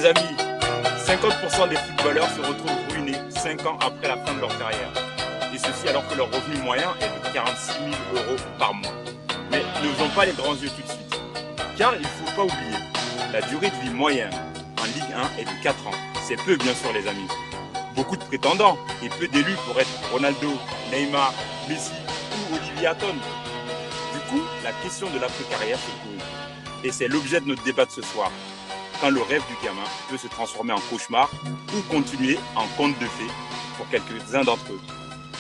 Les amis, 50% des footballeurs se retrouvent ruinés 5 ans après la fin de leur carrière. Et ceci alors que leur revenu moyen est de 46 000 euros par mois. Mais ne faisons pas les grands yeux tout de suite. Car il ne faut pas oublier, la durée de vie moyenne en Ligue 1 est de 4 ans. C'est peu bien sûr les amis. Beaucoup de prétendants et peu d'élus pour être Ronaldo, Neymar, Messi ou Olivier Hatton. Du coup, la question de l'après-carrière se pose. Et c'est l'objet de notre débat de ce soir. Quand le rêve du gamin peut se transformer en cauchemar ou continuer en conte de fées pour quelques-uns d'entre eux.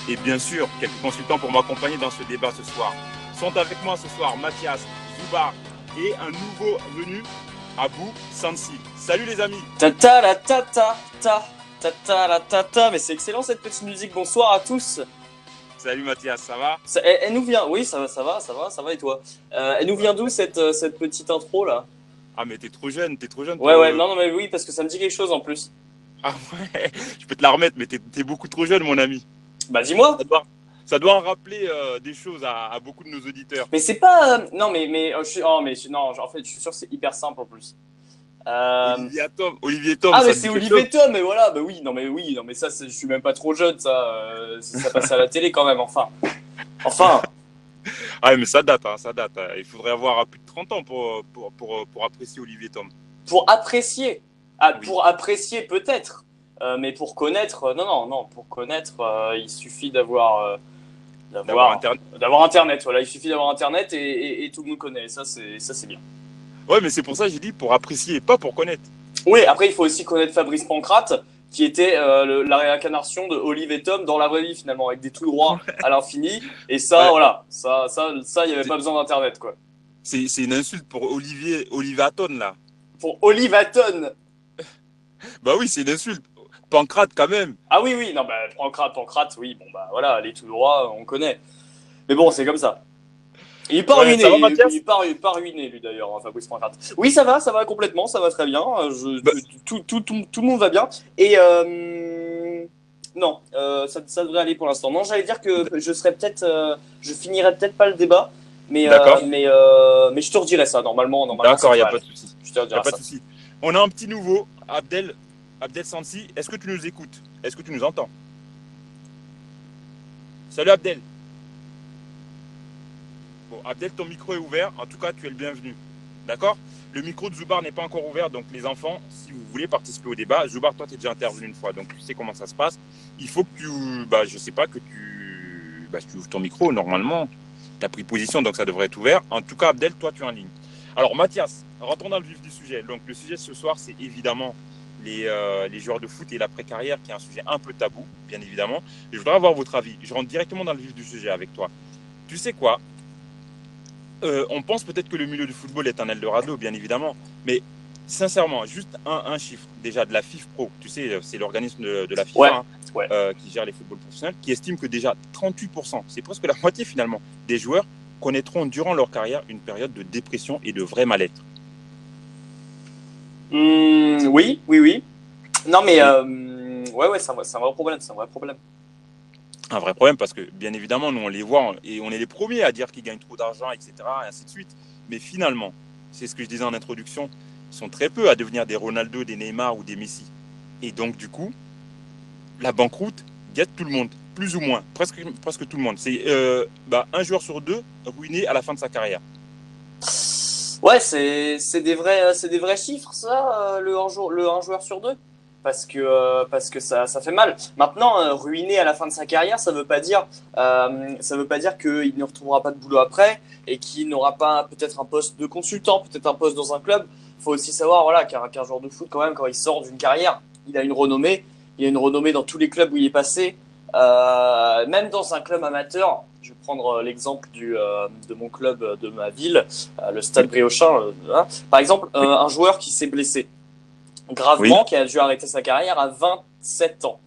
Et bien sûr, quelques consultants pour m'accompagner dans ce débat ce soir. Sont avec moi ce soir Mathias, Zoubar et un nouveau venu, Abou Sansi. Salut les amis. Ta la ta ta ta ta la ta ta. Mais c'est excellent cette petite musique. Bonsoir à tous. Salut Mathias, ça va? Elle nous vient. Oui, ça va et toi? Elle nous vient d'où cette petite intro là? Ah mais t'es trop jeune Ouais, non mais oui parce que ça me dit quelque chose en plus. Ah ouais, je peux te la remettre, mais t'es beaucoup trop jeune mon ami. Bah dis-moi. Ça doit en rappeler des choses à beaucoup de nos auditeurs. Mais c'est pas non mais non, en fait je suis sûr que c'est hyper simple en plus. Olivier Tom. Ah mais c'est Olivier Tom, mais voilà, bah oui, non mais ça je suis même pas trop jeune ça, ça passe à la télé quand même, enfin. Ah mais ça date. Il faudrait avoir plus de 30 ans pour apprécier Olivier Tom. Pour apprécier, Oui. pour apprécier peut-être, mais pour connaître, non, pour connaître, il suffit d'avoir Internet. Voilà, il suffit d'avoir Internet et tout le monde connaît. Ça c'est bien. Ouais, mais c'est pour ça que j'ai dit pour apprécier, pas pour connaître. Oui, après il faut aussi connaître Fabrice Pancrate, qui était la réincarnation de Olivier Tom dans la vraie vie finalement, avec des tout droits à l'infini. Et ça, Ouais. voilà, ça, il y avait pas besoin d'Internet quoi. C'est une insulte pour Olivier Hatton là. Pour Olivier Hatton. Bah oui, c'est une insulte. Pancrate quand même. Ah oui, non bah Pancrate, oui, bon bah voilà, les tout droits, on connaît. Mais bon, c'est comme ça. Il est pas ruiné, ça va, Mathias? il est pas ruiné lui d'ailleurs, hein, Fabrice Pancrate. Oui, ça va complètement, ça va très bien. Tout le monde va bien. Et non, ça devrait aller pour l'instant. Non, j'allais dire que je finirais peut-être pas le débat, mais D'accord. mais je te redirai ça. Normalement. D'accord, il n'y a pas de souci. Je te redirai ça. On a un petit nouveau, Abdel Sansi. Est-ce que tu nous écoutes? Est-ce que tu nous entends? Salut Abdel. Bon, Abdel, ton micro est ouvert. En tout cas, tu es le bienvenu. D'accord? Le micro de Zoubar n'est pas encore ouvert. Donc, les enfants, si vous voulez participer au débat, Zoubar, toi, tu es déjà intervenu une fois. Donc, tu sais comment ça se passe. Il faut que tu. Je sais pas, que tu ouvres ton micro. Normalement, tu as pris position, donc ça devrait être ouvert. En tout cas, Abdel, toi, tu es en ligne. Alors, Mathias, rentrons dans le vif du sujet. Donc, le sujet ce soir, c'est évidemment les joueurs de foot et l'après-carrière, qui est un sujet un peu tabou, bien évidemment. Et je voudrais avoir votre avis. Je rentre directement dans le vif du sujet avec toi. Tu sais quoi? On pense peut-être que le milieu du football est un Eldorado, bien évidemment, mais sincèrement, juste un chiffre déjà de la FIFPro, tu sais, c'est l'organisme de la FIFA qui gère les footballs professionnels, qui estime que déjà 38%, c'est presque la moitié finalement, des joueurs connaîtront durant leur carrière une période de dépression et de vrai mal-être. Oui. Non mais ouais, c'est un vrai problème, Un vrai problème parce que, bien évidemment, nous, on les voit et on est les premiers à dire qu'ils gagnent trop d'argent, etc., et ainsi de suite. Mais finalement, c'est ce que je disais en introduction, ils sont très peu à devenir des Ronaldo, des Neymar ou des Messi. Et donc, du coup, la banqueroute guette tout le monde, plus ou moins, presque tout le monde. C'est un joueur sur deux ruiné à la fin de sa carrière. Ouais, c'est des vrais chiffres ça, le un joueur sur deux. Parce que ça fait mal. Maintenant, ruiné à la fin de sa carrière, ça veut pas dire qu'il ne retrouvera pas de boulot après et qu'il n'aura pas peut-être un poste de consultant, peut-être un poste dans un club. Il faut aussi savoir voilà qu'un joueur de foot quand même, quand il sort d'une carrière, il a une renommée. Il a une renommée dans tous les clubs où il est passé, même dans un club amateur. Je vais prendre l'exemple de mon club de ma ville, le Stade Briochin. Par exemple, un joueur qui s'est blessé gravement, qui a dû arrêter sa carrière à 27 ans,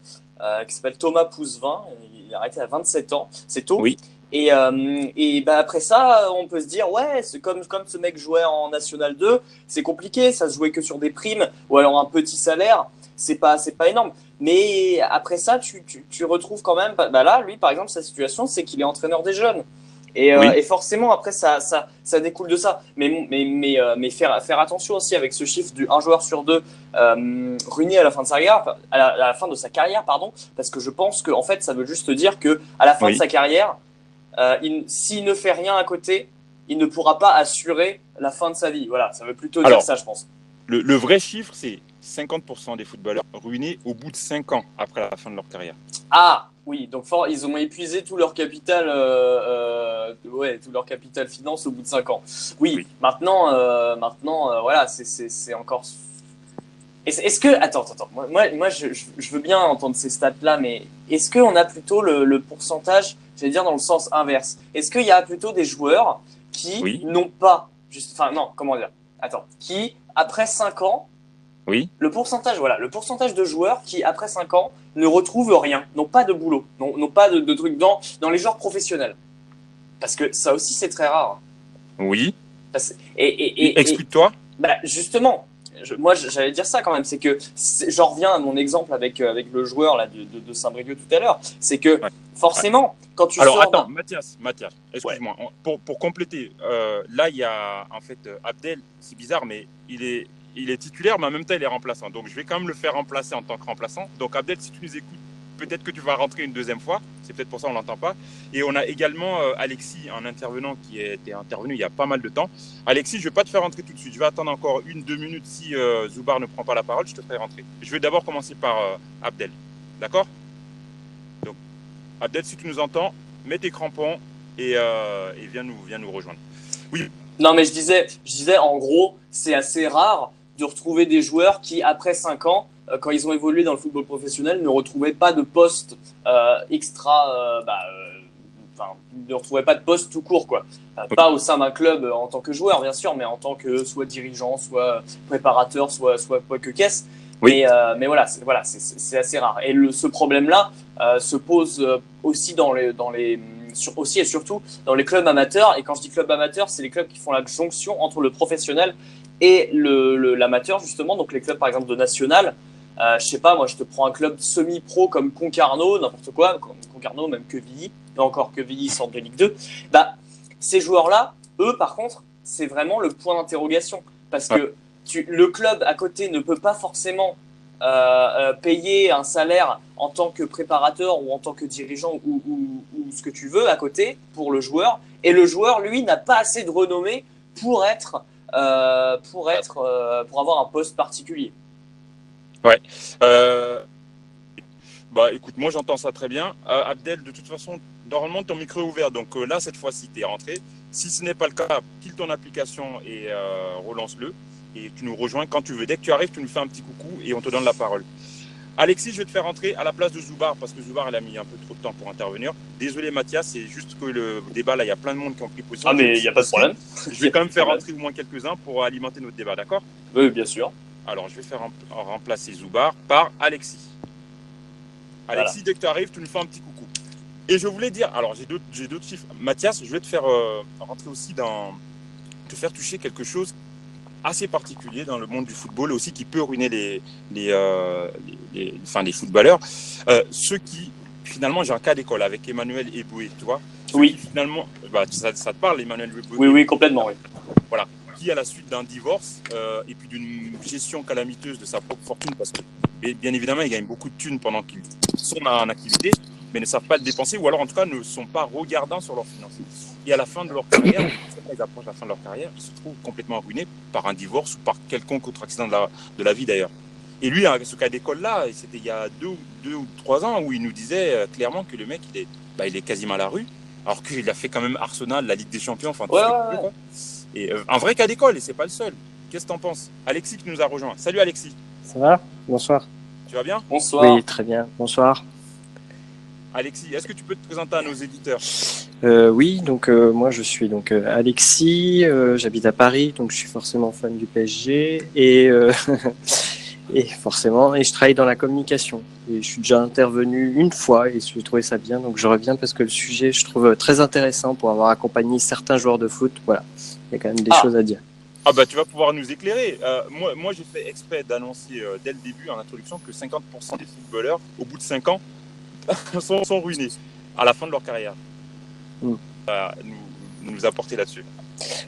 qui s'appelle Thomas Pousevin. Il a arrêté à 27 ans, c'est tôt. Oui. Et après ça, on peut se dire, ouais, c'est comme ce mec jouait en National 2, c'est compliqué, ça se jouait que sur des primes, ou alors un petit salaire, c'est pas énorme. Mais après ça, tu retrouves quand même, là, lui, par exemple, sa situation, c'est qu'il est entraîneur des jeunes. Et forcément, après, ça découle de ça. Mais faire attention aussi avec ce chiffre du un joueur sur deux ruiné à la fin de sa carrière, à la fin de sa carrière, pardon, parce que je pense que en fait, ça veut juste dire que à la fin de sa carrière, s'il ne fait rien à côté, il ne pourra pas assurer la fin de sa vie. Voilà, ça veut plutôt dire ça, je pense. Le vrai chiffre, c'est 50% des footballeurs ruinés au bout de 5 ans après la fin de leur carrière. Ah oui, donc ils ont épuisé tout leur capital, tout leur capital finance au bout de 5 ans. Oui. Maintenant, voilà, c'est encore. Est-ce que attends, moi je veux bien entendre ces stats-là, mais est-ce qu'on a plutôt le pourcentage, j'allais dire dans le sens inverse. Est-ce qu'il y a plutôt des joueurs qui n'ont pas, enfin non, comment dire, qui après 5 ans, le pourcentage de joueurs qui après 5 ans ne retrouvent rien, n'ont pas de boulot, n'ont pas de trucs dans les joueurs professionnels. Parce que ça aussi c'est très rare. Oui. Et explique-toi. Bah justement. Moi, j'allais dire ça quand même, c'est que j'en reviens à mon exemple avec le joueur là de Saint-Brieuc tout à l'heure, c'est que forcément quand tu Alors sors. attends, Mathias, excuse-moi, pour compléter, là il y a en fait Abdel, c'est bizarre, mais il est titulaire, mais en même temps il est remplaçant, donc je vais quand même le faire remplacer en tant que remplaçant. Donc Abdel, si tu nous écoutes, peut-être que tu vas rentrer une deuxième fois, c'est peut-être pour ça on l'entend pas. Et on a également Alexis, un intervenant qui était intervenu il y a pas mal de temps. Alexis, je vais pas te faire rentrer tout de suite, je vais attendre encore 1-2 minutes si Zubar ne prend pas la parole, je te ferai rentrer. Je vais d'abord commencer par Abdel, d'accord? Donc Abdel, si tu nous entends, mets tes crampons et viens nous rejoindre. Oui. Non, mais je disais en gros, c'est assez rare de retrouver des joueurs qui après 5 ans, quand ils ont évolué dans le football professionnel, ne retrouvaient pas de poste ne retrouvaient pas de poste tout court, quoi. Pas au sein d'un club en tant que joueur, bien sûr, mais en tant que soit dirigeant, soit préparateur, soit quoi que qu'est-ce. Oui. Mais voilà, c'est assez rare. Et ce problème-là se pose aussi aussi et surtout dans les clubs amateurs. Et quand je dis club amateur, c'est les clubs qui font la jonction entre le professionnel et l'amateur, justement. Donc les clubs, par exemple, de national. Je sais pas, moi je te prends un club semi-pro comme Concarneau, n'importe quoi, comme Concarneau, même Quevilly, et encore Quevilly sortent de Ligue 2. Bah, ces joueurs-là, eux par contre, c'est vraiment le point d'interrogation. Parce que le club à côté ne peut pas forcément payer un salaire en tant que préparateur ou en tant que dirigeant ou ce que tu veux à côté pour le joueur. Et le joueur, lui, n'a pas assez de renommée pour avoir un poste particulier. Ouais. Bah écoute, moi j'entends ça très bien. Abdel, de toute façon, normalement ton micro est ouvert, donc là cette fois-ci tu es rentré. Si ce n'est pas le cas, pile ton application et relance-le. Et tu nous rejoins quand tu veux. Dès que tu arrives, tu nous fais un petit coucou et on te donne la parole. Alexis, je vais te faire rentrer à la place de Zubar parce que Zubar, il a mis un peu trop de temps pour intervenir. Désolé Mathias, c'est juste que le débat là, il y a plein de monde qui ont pris position. Ah mais il n'y a pas de problème. Je vais quand même faire rentrer au moins quelques-uns pour alimenter notre débat, d'accord? Oui, bien sûr. Alors, je vais faire remplacer Zubar par Alexis. Alexis, dès que tu arrives, tu nous fais un petit coucou. Et je voulais dire, alors j'ai d'autres chiffres. Mathias, je vais te faire rentrer aussi te faire toucher quelque chose assez particulier dans le monde du football et aussi qui peut ruiner les footballeurs. Ceux qui, finalement, j'ai un cas d'école avec Emmanuel Eboué, tu vois. Oui. Finalement, ça te parle, Emmanuel Eboué? Oui, complètement, oui. Voilà. Qui, à la suite d'un divorce et puis d'une gestion calamiteuse de sa propre fortune, parce que bien évidemment, ils gagnent beaucoup de thunes pendant qu'ils sont en activité, mais ne savent pas le dépenser, ou alors en tout cas ne sont pas regardants sur leurs finances. Et à la fin de leur carrière, quand ils approchent la fin de leur carrière, ils se trouvent complètement ruinés par un divorce ou par quelconque autre accident de la vie d'ailleurs. Et lui, ce cas d'école-là, c'était il y a 2 ou 3 ans où il nous disait clairement que le mec, il est quasiment à la rue, alors qu'il a fait quand même Arsenal, la Ligue des Champions, enfin tout ce que tu veux, quoi. Et un vrai cas d'école, et c'est pas le seul. Qu'est-ce que t'en penses? Alexis qui nous a rejoint. Salut Alexis. Ça va? Bonsoir. Tu vas bien? Bonsoir. Oui, très bien. Bonsoir. Alexis, est-ce que tu peux te présenter à nos éditeurs? Oui, donc moi je suis donc Alexis, j'habite à Paris, donc je suis forcément fan du PSG et et forcément je travaille dans la communication. Et je suis déjà intervenu une fois et j'ai trouvé ça bien, donc je reviens parce que le sujet je trouve très intéressant pour avoir accompagné certains joueurs de foot. Voilà, il y a quand même des choses à dire. Ah bah tu vas pouvoir nous éclairer. Moi j'ai fait exprès d'annoncer dès le début en introduction que 50% des footballeurs au bout de 5 ans sont ruinés à la fin de leur carrière. nous apporter là-dessus?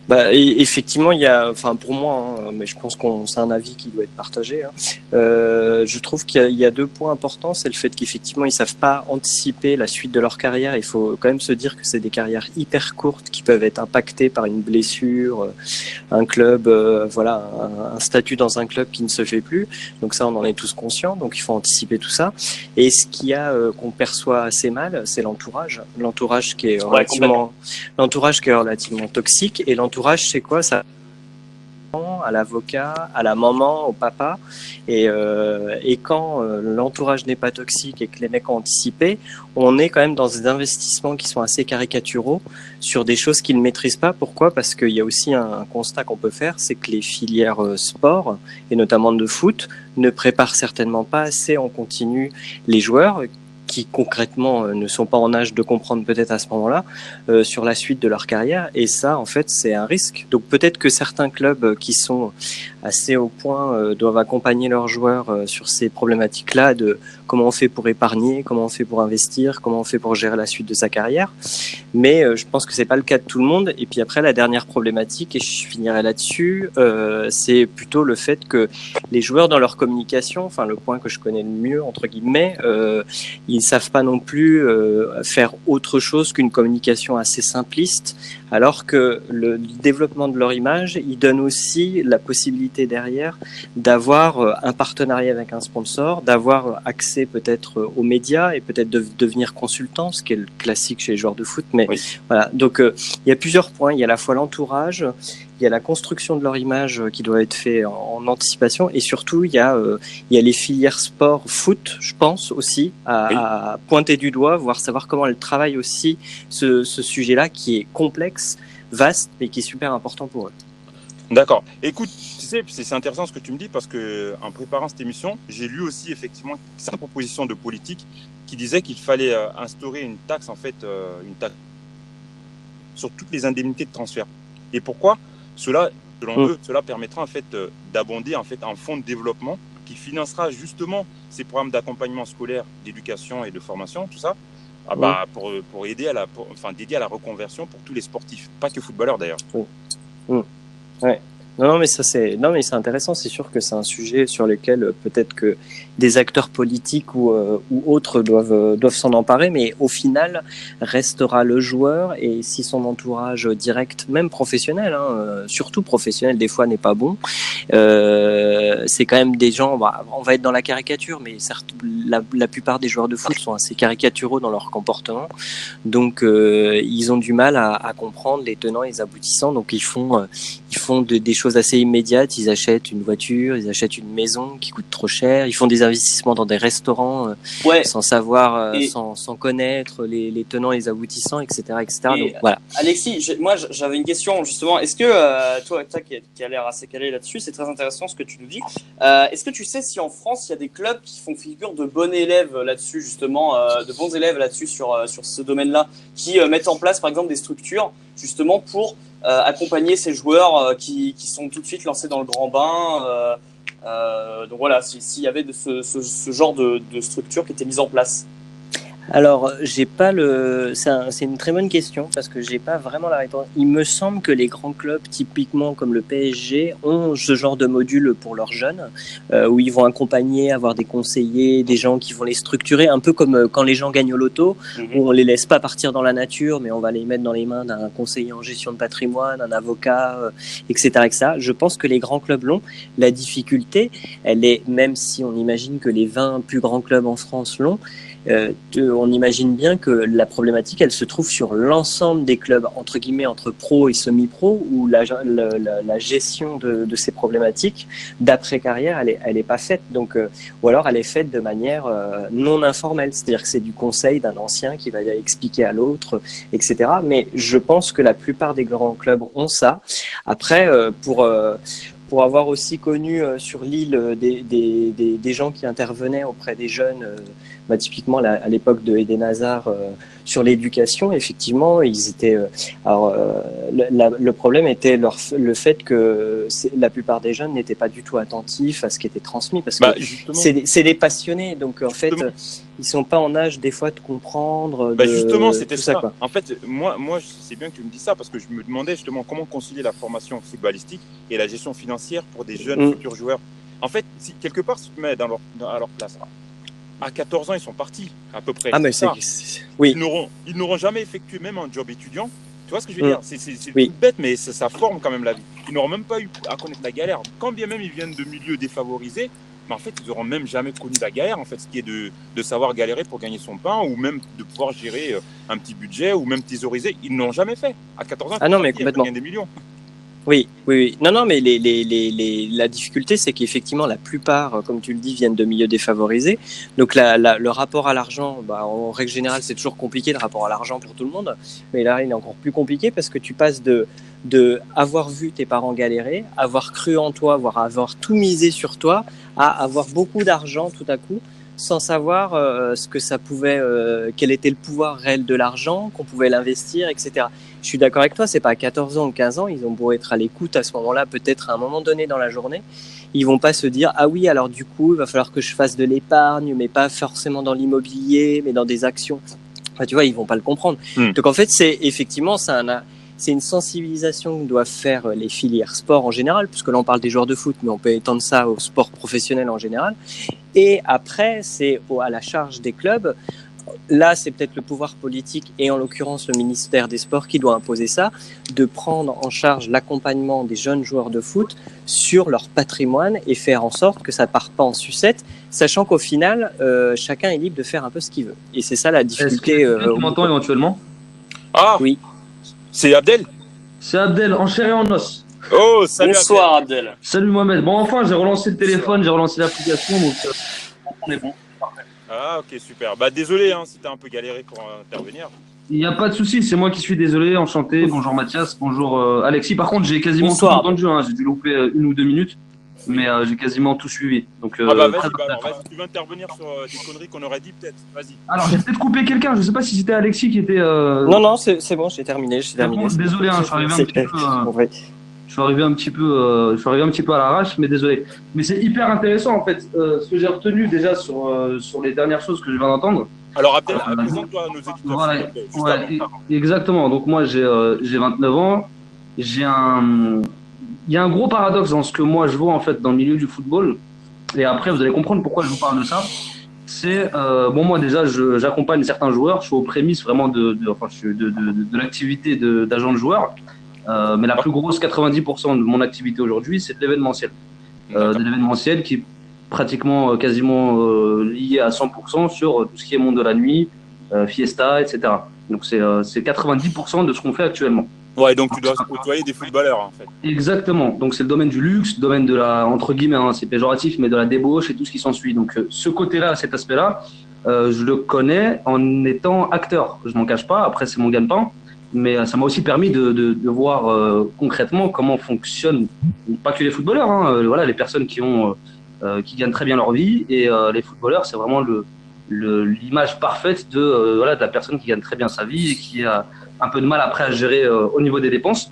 Bah, effectivement, il y a, enfin pour moi, hein, mais je pense qu'on c'est un avis qui doit être partagé. Hein. Je trouve qu'il y a deux points importants, c'est le fait qu'effectivement ils savent pas anticiper la suite de leur carrière. Il faut quand même se dire que c'est des carrières hyper courtes qui peuvent être impactées par une blessure, un club, voilà, un statut dans un club qui ne se fait plus. Donc ça, on en est tous conscients. Donc il faut anticiper tout ça. Et ce qu'il y a qu'on perçoit assez mal, c'est l'entourage qui est relativement toxique. Et l'entourage, c'est quoi? Ça, à l'avocat, à la maman, au papa. Et quand l'entourage n'est pas toxique et que les mecs ont anticipé, on est quand même dans des investissements qui sont assez caricaturaux sur des choses qu'ils ne maîtrisent pas. Pourquoi? Parce qu'il y a aussi un constat qu'on peut faire, c'est que les filières sport, et notamment de foot, ne préparent certainement pas assez en continu les joueurs qui concrètement ne sont pas en âge de comprendre peut-être à ce moment-là sur la suite de leur carrière, et ça en fait c'est un risque. Donc peut-être que certains clubs qui sont assez au point doivent accompagner leurs joueurs sur ces problématiques-là de comment on fait pour épargner, comment on fait pour investir, comment on fait pour gérer la suite de sa carrière. Mais je pense que c'est pas le cas de tout le monde. Et puis après, la dernière problématique, et je finirai là-dessus, c'est plutôt le fait que les joueurs dans leur communication, enfin le point que je connais le mieux entre guillemets, ils savent pas non plus faire autre chose qu'une communication assez simpliste, alors que le développement de leur image, il donne aussi la possibilité derrière d'avoir un partenariat avec un sponsor, d'avoir accès peut-être aux médias et peut-être de devenir consultant, ce qui est le classique chez les joueurs de foot. Mais oui. Voilà, donc il y a plusieurs points. Il y a à la fois l'entourage, il y a la construction de leur image qui doit être fait en anticipation, et surtout il y a les filières sport foot, je pense aussi à pointer du doigt, voir savoir comment elles travaillent aussi ce sujet-là qui est complexe, vaste, mais qui est super important pour eux. D'accord. Écoute, tu sais, c'est intéressant ce que tu me dis parce que en préparant cette émission, j'ai lu aussi effectivement certaines propositions de politique qui disaient qu'il fallait instaurer une taxe une taxe sur toutes les indemnités de transfert. Et pourquoi? Cela, selon eux, cela permettra en fait d'abonder en fait un fonds de développement qui financera justement ces programmes d'accompagnement scolaire, d'éducation et de formation, tout ça, pour aider d'aider à la reconversion pour tous les sportifs, pas que footballeurs d'ailleurs. Ouais. Non, mais c'est intéressant. C'est sûr que c'est un sujet sur lequel peut-être que des acteurs politiques ou autres doivent s'en emparer, mais au final restera le joueur, et si son entourage direct, même professionnel, surtout professionnel, des fois n'est pas bon, c'est quand même des gens. On va être dans la caricature, mais certes, la plupart des joueurs de foot sont assez caricaturaux dans leur comportement, donc ils ont du mal à comprendre les tenants et les aboutissants. Donc ils font des choses assez immédiates. Ils achètent une voiture, ils achètent une maison qui coûte trop cher, ils font des investissements dans des restaurants sans savoir, sans connaître les tenants et les aboutissants, etc. Donc voilà. Alexis, moi j'avais une question justement. Est-ce que toi qui a l'air assez calé là-dessus, c'est très intéressant ce que tu nous dis. Est-ce que tu sais si en France il y a des clubs qui font figure de bons élèves là-dessus justement, de bons élèves là-dessus sur ce domaine-là, qui mettent en place par exemple des structures justement pour accompagner ces joueurs qui sont tout de suite lancés dans le grand bain. Donc voilà, s'il y avait ce genre de structure qui était mise en place. Alors, j'ai pas c'est une très bonne question parce que j'ai pas vraiment la réponse. Il me semble que les grands clubs, typiquement comme le PSG, ont ce genre de module pour leurs jeunes, où ils vont accompagner, avoir des conseillers, des gens qui vont les structurer, un peu comme quand les gens gagnent au loto, où on les laisse pas partir dans la nature, mais on va les mettre dans les mains d'un conseiller en gestion de patrimoine, un avocat, etc., etc. Je pense que les grands clubs l'ont. La difficulté, elle est, même si on imagine que les 20 plus grands clubs en France l'ont, on imagine bien que la problématique, elle se trouve sur l'ensemble des clubs, entre guillemets, entre pro et semi-pro, où la gestion de ces problématiques d'après-carrière, elle est pas faite. Donc, ou alors elle est faite de manière non informelle, c'est-à-dire que c'est du conseil d'un ancien qui va expliquer à l'autre, etc. Mais je pense que la plupart des grands clubs ont ça. Après, pour avoir aussi connu sur l'île des gens qui intervenaient auprès des jeunes typiquement à l'époque de Eden Hazard sur l'éducation, effectivement, ils étaient. Le problème était le fait que la plupart des jeunes n'étaient pas du tout attentifs à ce qui était transmis, parce que c'est des passionnés, donc en fait, ils sont pas en âge des fois de comprendre. Justement, c'était tout ça. Quoi. En fait, moi, c'est bien que tu me dis ça, parce que je me demandais justement comment concilier la formation footballistique et la gestion financière pour des jeunes futurs joueurs. En fait, quelque part, si tu mets à leur place, à 14 ans, ils sont partis, à peu près. Ah, mais oui. Ils n'auront jamais effectué même un job étudiant. Tu vois ce que je veux dire? C'est oui. Bête, mais ça forme quand même la vie. Ils n'auront même pas eu à connaître la galère. Quand bien même ils viennent de milieux défavorisés, mais en fait, ils n'auront même jamais connu la galère, en fait, ce qui est de savoir galérer pour gagner son pain, ou même de pouvoir gérer un petit budget, ou même thésauriser. Ils ne l'ont jamais fait. À 14 ans, ah non, mais complètement. Ils gagnent des millions. Oui. Non, mais la difficulté, c'est qu'effectivement, la plupart, comme tu le dis, viennent de milieux défavorisés. Donc, le rapport à l'argent, en règle générale, c'est toujours compliqué, le rapport à l'argent pour tout le monde. Mais là, il est encore plus compliqué parce que tu passes de avoir vu tes parents galérer, avoir cru en toi, avoir tout misé sur toi, à avoir beaucoup d'argent tout à coup, sans savoir ce que ça pouvait, quel était le pouvoir réel de l'argent, qu'on pouvait l'investir, etc. Je suis d'accord avec toi, c'est pas à 14 ans ou 15 ans, ils ont beau être à l'écoute à ce moment-là, peut-être à un moment donné dans la journée, ils vont pas se dire ah oui, alors du coup, il va falloir que je fasse de l'épargne, mais pas forcément dans l'immobilier, mais dans des actions. Enfin, tu vois, ils vont pas le comprendre. Donc en fait, c'est une sensibilisation que doivent faire les filières sport en général, puisque là on parle des joueurs de foot, mais on peut étendre ça au sport professionnel en général. Et après, c'est à la charge des clubs. Là, c'est peut-être le pouvoir politique et en l'occurrence le ministère des Sports qui doit imposer ça, de prendre en charge l'accompagnement des jeunes joueurs de foot sur leur patrimoine et faire en sorte que ça ne parte pas en sucette, sachant qu'au final, chacun est libre de faire un peu ce qu'il veut. Et c'est ça la difficulté. Est-ce que tu m'entends éventuellement? Ah oui. C'est Abdel? C'est Abdel, en chair et en os. Oh, salut. Bonsoir Abdel. Salut Mohamed. Bon, enfin, j'ai relancé le téléphone, j'ai relancé l'application, donc on est bon. Ah, ok, super. Désolé si t'as un peu galéré pour intervenir. Il n'y a pas de souci, c'est moi qui suis désolé, enchanté. Bonjour Mathias, bonjour Alexis. Par contre, j'ai quasiment tout entendu, j'ai dû louper 1 ou 2 minutes, mais j'ai quasiment tout suivi. Donc, vas-y, tu veux intervenir sur des conneries qu'on aurait dit peut-être. Vas-y. Alors, j'ai peut-être coupé quelqu'un, je ne sais pas si c'était Alexis qui était... Non, c'est bon, j'ai terminé. Désolé, je suis arrivé un petit peu... Je suis arrivé un petit peu à l'arrache, mais désolé. Mais c'est hyper intéressant en fait. Ce que j'ai retenu déjà sur les dernières choses que je viens d'entendre. Alors Abdel, présente-toi à nos éditeurs. Voilà, exactement. Donc moi j'ai 29 ans. Il y a un gros paradoxe dans ce que moi je vois en fait dans le milieu du football. Et après vous allez comprendre pourquoi je vous parle de ça. C'est moi déjà j'accompagne certains joueurs. Je suis aux prémices vraiment de l'activité d'agent de joueur. Mais la plus grosse, 90% de mon activité aujourd'hui, c'est de l'événementiel. De l'événementiel qui est pratiquement quasiment lié à 100% sur tout ce qui est monde de la nuit, fiesta, etc. Donc c'est 90% de ce qu'on fait actuellement. Ouais, donc tu dois côtoyer des footballeurs en fait. Exactement. Donc c'est le domaine du luxe, le domaine de la, entre guillemets, c'est péjoratif, mais de la débauche et tout ce qui s'ensuit. Donc ce côté-là, cet aspect-là, je le connais en étant acteur. Je m'en cache pas. Après, c'est mon gagne-pain. Mais ça m'a aussi permis de voir concrètement comment fonctionnent pas que les footballeurs, voilà, les personnes qui gagnent très bien leur vie, et les footballeurs, c'est vraiment l'image parfaite de la personne qui gagne très bien sa vie et qui a un peu de mal après à gérer au niveau des dépenses.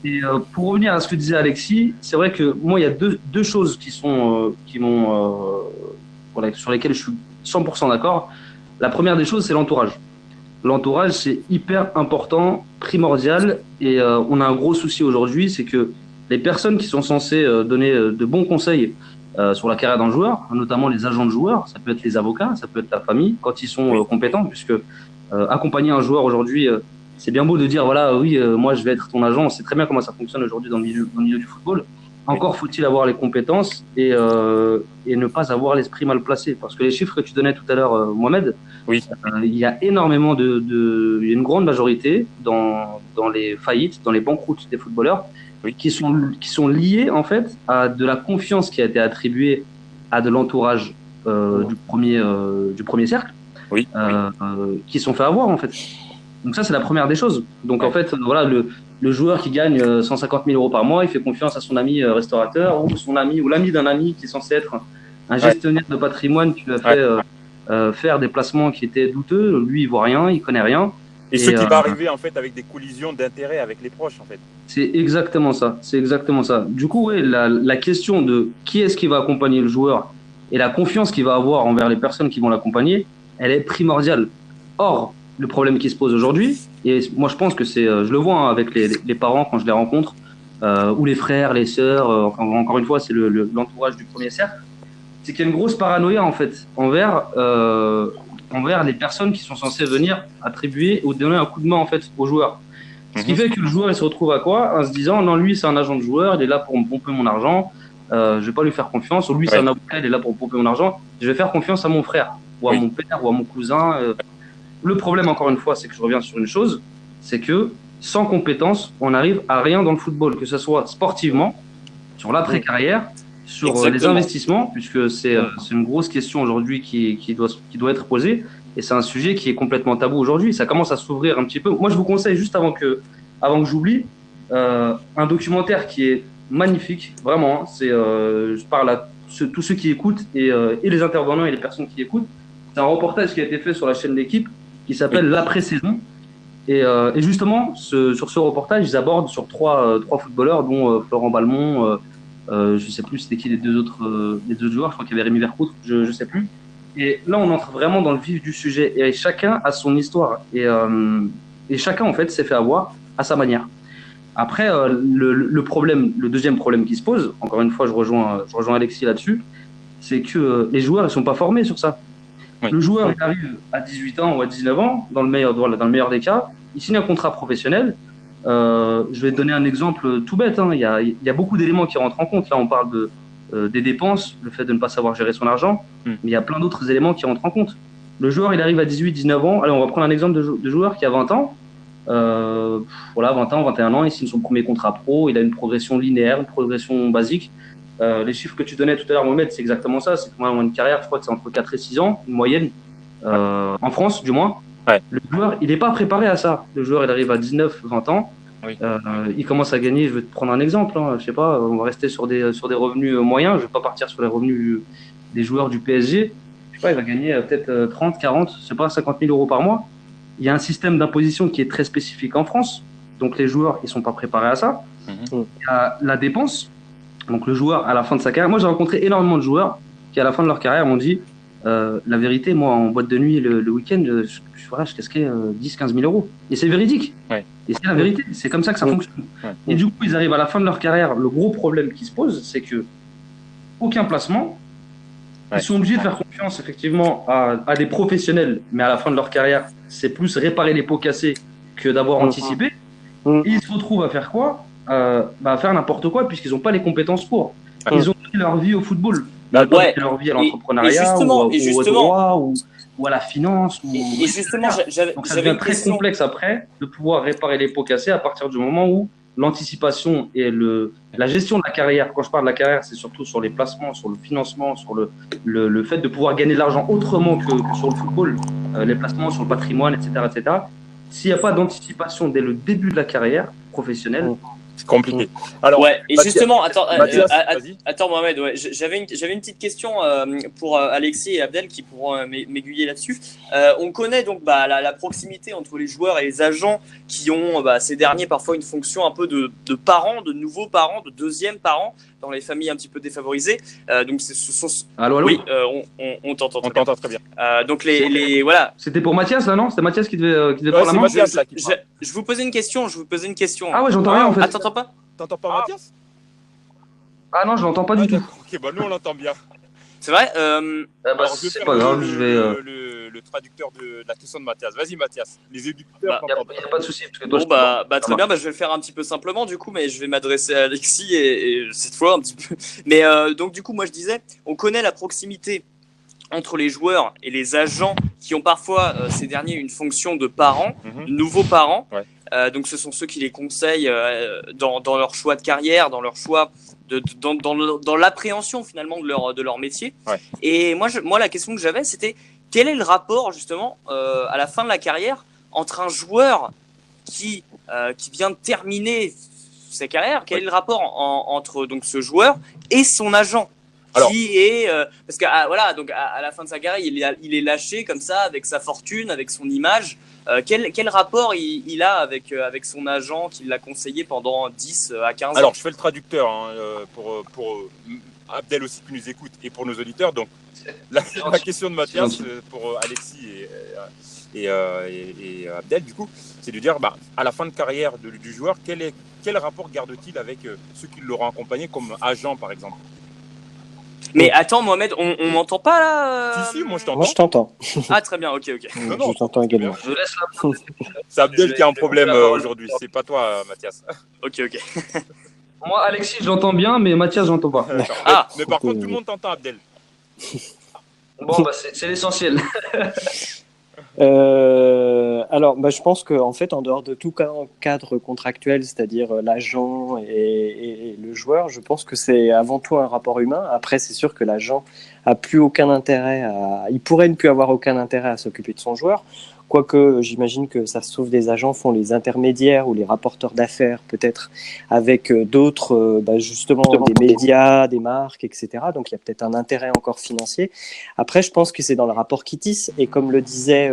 Et pour revenir à ce que disait Alexis, c'est vrai que moi il y a deux choses sur lesquelles je suis 100% d'accord. La première des choses, c'est l'entourage. L'entourage, c'est hyper important, primordial, et on a un gros souci aujourd'hui, c'est que les personnes qui sont censées donner de bons conseils sur la carrière d'un joueur, notamment les agents de joueurs, ça peut être les avocats, ça peut être la famille, quand ils sont compétents, puisque accompagner un joueur aujourd'hui, c'est bien beau de dire, voilà, oui, moi je vais être ton agent, on sait très bien comment ça fonctionne aujourd'hui dans le milieu du football. Encore faut-il avoir les compétences et ne pas avoir l'esprit mal placé. Parce que les chiffres que tu donnais tout à l'heure, Mohamed, oui. Il y a énormément il y a une grande majorité dans les faillites, dans les banqueroutes des footballeurs, qui sont liées en fait à de la confiance qui a été attribuée à de l'entourage du premier cercle, qui sont fait avoir en fait. Donc ça, c'est la première des choses. Donc en fait, voilà, le joueur qui gagne 150 000 euros par mois, il fait confiance à son ami restaurateur ou son ami ou l'ami d'un ami qui est censé être un gestionnaire de patrimoine qui lui a fait faire des placements qui étaient douteux. Lui, il voit rien, il connaît rien. Et ce qui va arriver en fait avec des collisions d'intérêts avec les proches en fait. C'est exactement ça. C'est exactement ça. Du coup, ouais, la question de qui est-ce qui va accompagner le joueur et la confiance qu'il va avoir envers les personnes qui vont l'accompagner, elle est primordiale. Or, le problème qui se pose aujourd'hui, et moi je pense que c'est, je le vois hein, avec les parents quand je les rencontre, ou les frères, les sœurs, encore une fois, c'est l'entourage du premier cercle, c'est qu'il y a une grosse paranoïa en fait envers les personnes qui sont censées venir attribuer ou donner un coup de main en fait aux joueurs. Ce qui fait que le joueur il se retrouve à quoi? En se disant non, lui c'est un agent de joueur, il est là pour me pomper mon argent, je vais pas lui faire confiance, ou lui c'est un avocat, il est là pour me pomper mon argent, je vais faire confiance à mon frère, ou à mon père, ou à mon cousin. Le problème encore une fois, c'est que je reviens sur une chose, c'est que sans compétence, on n'arrive à rien dans le football, que ce soit sportivement, sur l'après-carrière, sur les investissements, puisque c'est une grosse question aujourd'hui qui doit être posée, et c'est un sujet qui est complètement tabou aujourd'hui. Ça commence à s'ouvrir un petit peu. Moi, je vous conseille, juste avant que j'oublie, un documentaire qui est magnifique, vraiment. Je parle à tous ceux qui écoutent, et les intervenants et les personnes qui écoutent. C'est un reportage qui a été fait sur la chaîne L'Équipe, qui s'appelle L'après-saison. Et justement, sur ce reportage, ils abordent sur trois footballeurs, dont Florent Balmont, je sais plus c'était qui les deux autres joueurs, je crois qu'il y avait Rémi Vercoute, je sais plus. Et là, on entre vraiment dans le vif du sujet. Et chacun a son histoire. Et chacun, en fait, s'est fait avoir à sa manière. Après, le deuxième problème qui se pose, encore une fois, je rejoins Alexis là-dessus, c'est que les joueurs, ils sont pas formés sur ça. Oui. Le joueur, il arrive à 18 ans ou à 19 ans, dans le meilleur des cas, il signe un contrat professionnel. Je vais te donner un exemple tout bête. Hein. Il y a beaucoup d'éléments qui rentrent en compte. Là, on parle des dépenses, le fait de ne pas savoir gérer son argent, mais il y a plein d'autres éléments qui rentrent en compte. Le joueur, il arrive à 18-19 ans. Allez, on va prendre un exemple de joueur qui a 20 ans. 20 ans, 21 ans, il signe son premier contrat pro. Il a une progression linéaire, une progression basique. Les chiffres que tu donnais tout à l'heure, Mohamed, c'est exactement ça. C'est que moi, une carrière, je crois que c'est entre 4 et 6 ans, une moyenne, en France, du moins. Ouais. Le joueur, il n'est pas préparé à ça. Le joueur, il arrive à 19, 20 ans. Oui. Il commence à gagner, je vais te prendre un exemple, hein, je sais pas, on va rester sur des revenus moyens, je vais pas partir sur les revenus des joueurs du PSG. Je sais pas, il va gagner peut-être 30, 40, je sais pas, 50 000 euros par mois. Il y a un système d'imposition qui est très spécifique en France, donc les joueurs, ils sont pas préparés à ça. Il y a la dépense, donc le joueur, à la fin de sa carrière, moi j'ai rencontré énormément de joueurs qui à la fin de leur carrière m'ont dit la vérité, moi en boîte de nuit le week-end, je casquais 10-15 000 euros. Et c'est véridique. Ouais. Et c'est la vérité. C'est comme ça que ça fonctionne. Ouais. Et du coup, ils arrivent à la fin de leur carrière. Le gros problème qui se pose, c'est que aucun placement. Ils sont obligés de faire confiance effectivement à des professionnels. Mais à la fin de leur carrière, c'est plus réparer les pots cassés que d'avoir anticipé. Et ils se retrouvent à faire quoi? À faire n'importe quoi puisqu'ils n'ont pas les compétences pour. Ils ont mis leur vie au football. Leur vie à l'entrepreneuriat au droit ou à la finance. Et justement, donc ça devient très complexe après de pouvoir réparer les pots cassés à partir du moment où l'anticipation et la gestion de la carrière, quand je parle de la carrière, c'est surtout sur les placements, sur le financement, sur le fait de pouvoir gagner de l'argent autrement que sur le football, les placements sur le patrimoine, etc. etc. S'il n'y a pas d'anticipation dès le début de la carrière professionnelle, c'est compliqué. Alors, et justement, attends Mohamed, j'avais une petite question pour Alexis et Abdel qui pourront m'aiguiller là-dessus. On connaît donc la proximité entre les joueurs et les agents qui ont ces derniers parfois une fonction un peu de parents, de nouveaux parents, de deuxièmes parents dans les familles un petit peu défavorisées. Donc ce sont. Allô. Oui, on t'entend. On t'entend très bien. Donc voilà. C'était pour Mathias là, non? C'était Mathias qui devait prendre la main. Mathias, là, je vous posais une question. Ah ouais, j'entends rien en fait. T'entends pas? T'entends pas Mathias? Ah non, je l'entends pas du tout. Ok, nous on l'entend bien. C'est vrai. C'est pas grave, je vais. Le traducteur de la question de Mathias. Vas-y Mathias. Les éditeurs. Il n'y a pas de souci. Très bien. Je vais le faire un petit peu simplement du coup, mais je vais m'adresser à Alexis et cette fois un petit peu. Mais donc du coup, moi je disais, on connaît la proximité entre les joueurs et les agents qui ont parfois ces derniers une fonction de parents, nouveaux parents. Ouais. Donc ce sont ceux qui les conseillent dans leur choix de carrière, dans leur choix dans l'appréhension finalement de leur métier. Ouais. Et moi la question que j'avais, c'était quel est le rapport justement à la fin de la carrière entre un joueur qui vient de terminer sa carrière, quel est le rapport entre donc ce joueur et son agent? Alors- qui est parce qu'à voilà, donc à la fin de sa carrière, il est lâché comme ça avec sa fortune, avec son image. Quel rapport il a avec son agent qui l'a conseillé pendant 10 à 15 ans? Alors, je fais le traducteur hein, pour Abdel aussi qui nous écoute et pour nos auditeurs. Donc, la question de Mathias pour Alexis et Abdel, du coup, c'est de dire, à la fin de carrière du joueur, quel rapport garde-t-il avec ceux qui l'auront accompagné comme agent, par exemple? Mais attends, Mohamed, on m'entend pas là Si, moi je t'entends. Moi, je t'entends. Ah, très bien, ok. non, Je t'entends également. Je laisse la C'est Abdel qui a un problème la parole. aujourd'hui, c'est pas toi, Mathias. Ok. Moi, Alexis, je l'entends bien, mais Mathias, je l'entends pas. Ah. Mais par contre, tout le monde t'entend, Abdel. Bon, c'est l'essentiel. Alors, je pense qu'en fait, en dehors de tout cadre contractuel, c'est-à-dire l'agent et le joueur, je pense que c'est avant tout un rapport humain. Après, c'est sûr que l'agent a plus aucun intérêt il pourrait ne plus avoir aucun intérêt à s'occuper de son joueur. Quoique, j'imagine que ça se trouve, des agents font les intermédiaires ou les rapporteurs d'affaires, peut-être, avec d'autres, justement, des médias, des marques, etc. Donc, il y a peut-être un intérêt encore financier. Après, je pense que c'est dans le rapport Kitis. Et comme le disait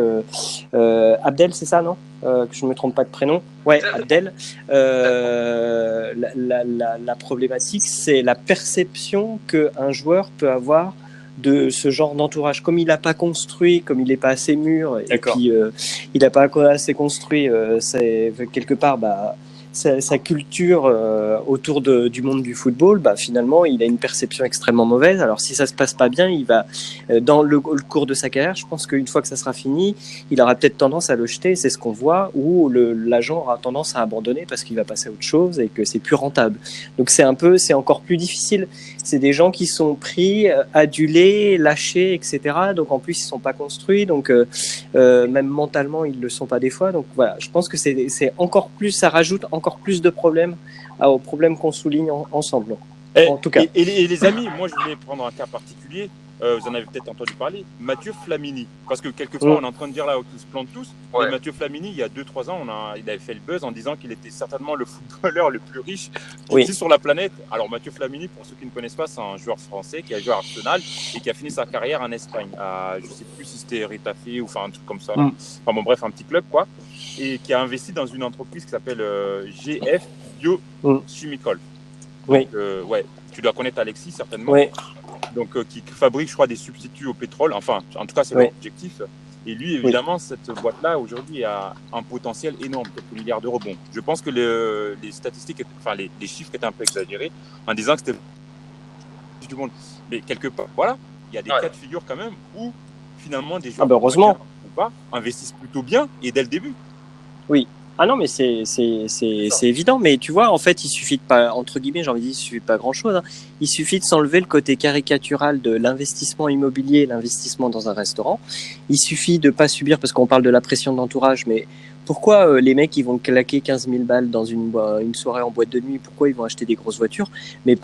Abdel, c'est ça, non que je ne me trompe pas de prénom. Ouais, Abdel. La problématique, c'est la perception qu'un joueur peut avoir de ce genre d'entourage. Comme il n'a pas construit, comme il n'est pas assez mûr, et puis il n'a pas assez construit, c'est quelque part, sa culture autour du monde du football, finalement, il a une perception extrêmement mauvaise. Alors, si ça se passe pas bien, il va, dans le cours de sa carrière, je pense qu'une fois que ça sera fini, il aura peut-être tendance à le jeter, c'est ce qu'on voit, ou l'agent aura tendance à abandonner parce qu'il va passer à autre chose et que c'est plus rentable. Donc, c'est encore plus difficile. C'est des gens qui sont pris, adulés, lâchés, etc. Donc, en plus, ils sont pas construits. Donc, même mentalement, ils le sont pas des fois. Donc, voilà, je pense que c'est encore plus, ça rajoute encore plus de problèmes aux problèmes qu'on souligne ensemble. En tout cas. Et les amis, moi je voulais prendre un cas particulier. Vous en avez peut-être entendu parler. Mathieu Flamini. Parce que quelquefois on est en train de dire là qu'ils se plantent tous. Ouais. Mais Mathieu Flamini, il y a 2-3 ans, il avait fait le buzz en disant qu'il était certainement le footballeur le plus riche ici sur la planète. Alors Mathieu Flamini, pour ceux qui ne connaissent pas, c'est un joueur français qui a joué à Arsenal et qui a fini sa carrière en Espagne. Je ne sais plus si c'était Retafe ou enfin un truc comme ça. Enfin bon, bref, un petit club quoi. Et qui a investi dans une entreprise qui s'appelle GF Biochimical. Oui. Ouais, tu dois connaître Alexis certainement. Oui. Donc qui fabrique, je crois, des substituts au pétrole. Enfin, en tout cas, c'est l'objectif. Et lui, évidemment, cette boîte-là aujourd'hui a un potentiel énorme, quelques milliards d'euros. Bon, je pense que les statistiques, les chiffres étaient un peu exagérés en disant que c'était du monde. Mais quelque part, voilà, il y a des cas de figure quand même où finalement des joueurs heureusement ou pas investissent plutôt bien et dès le début. Oui. Ah non, mais c'est évident. Mais tu vois, en fait, il suffit de pas, entre guillemets, j'ai envie de dire, il suffit de pas grand-chose. Il suffit de s'enlever le côté caricatural de l'investissement immobilier, l'investissement dans un restaurant. Il suffit de pas subir, parce qu'on parle de la pression de l'entourage, mais pourquoi les mecs ils vont claquer 15 000 balles dans une soirée en boîte de nuit? Pourquoi ils vont acheter des grosses voitures? Mais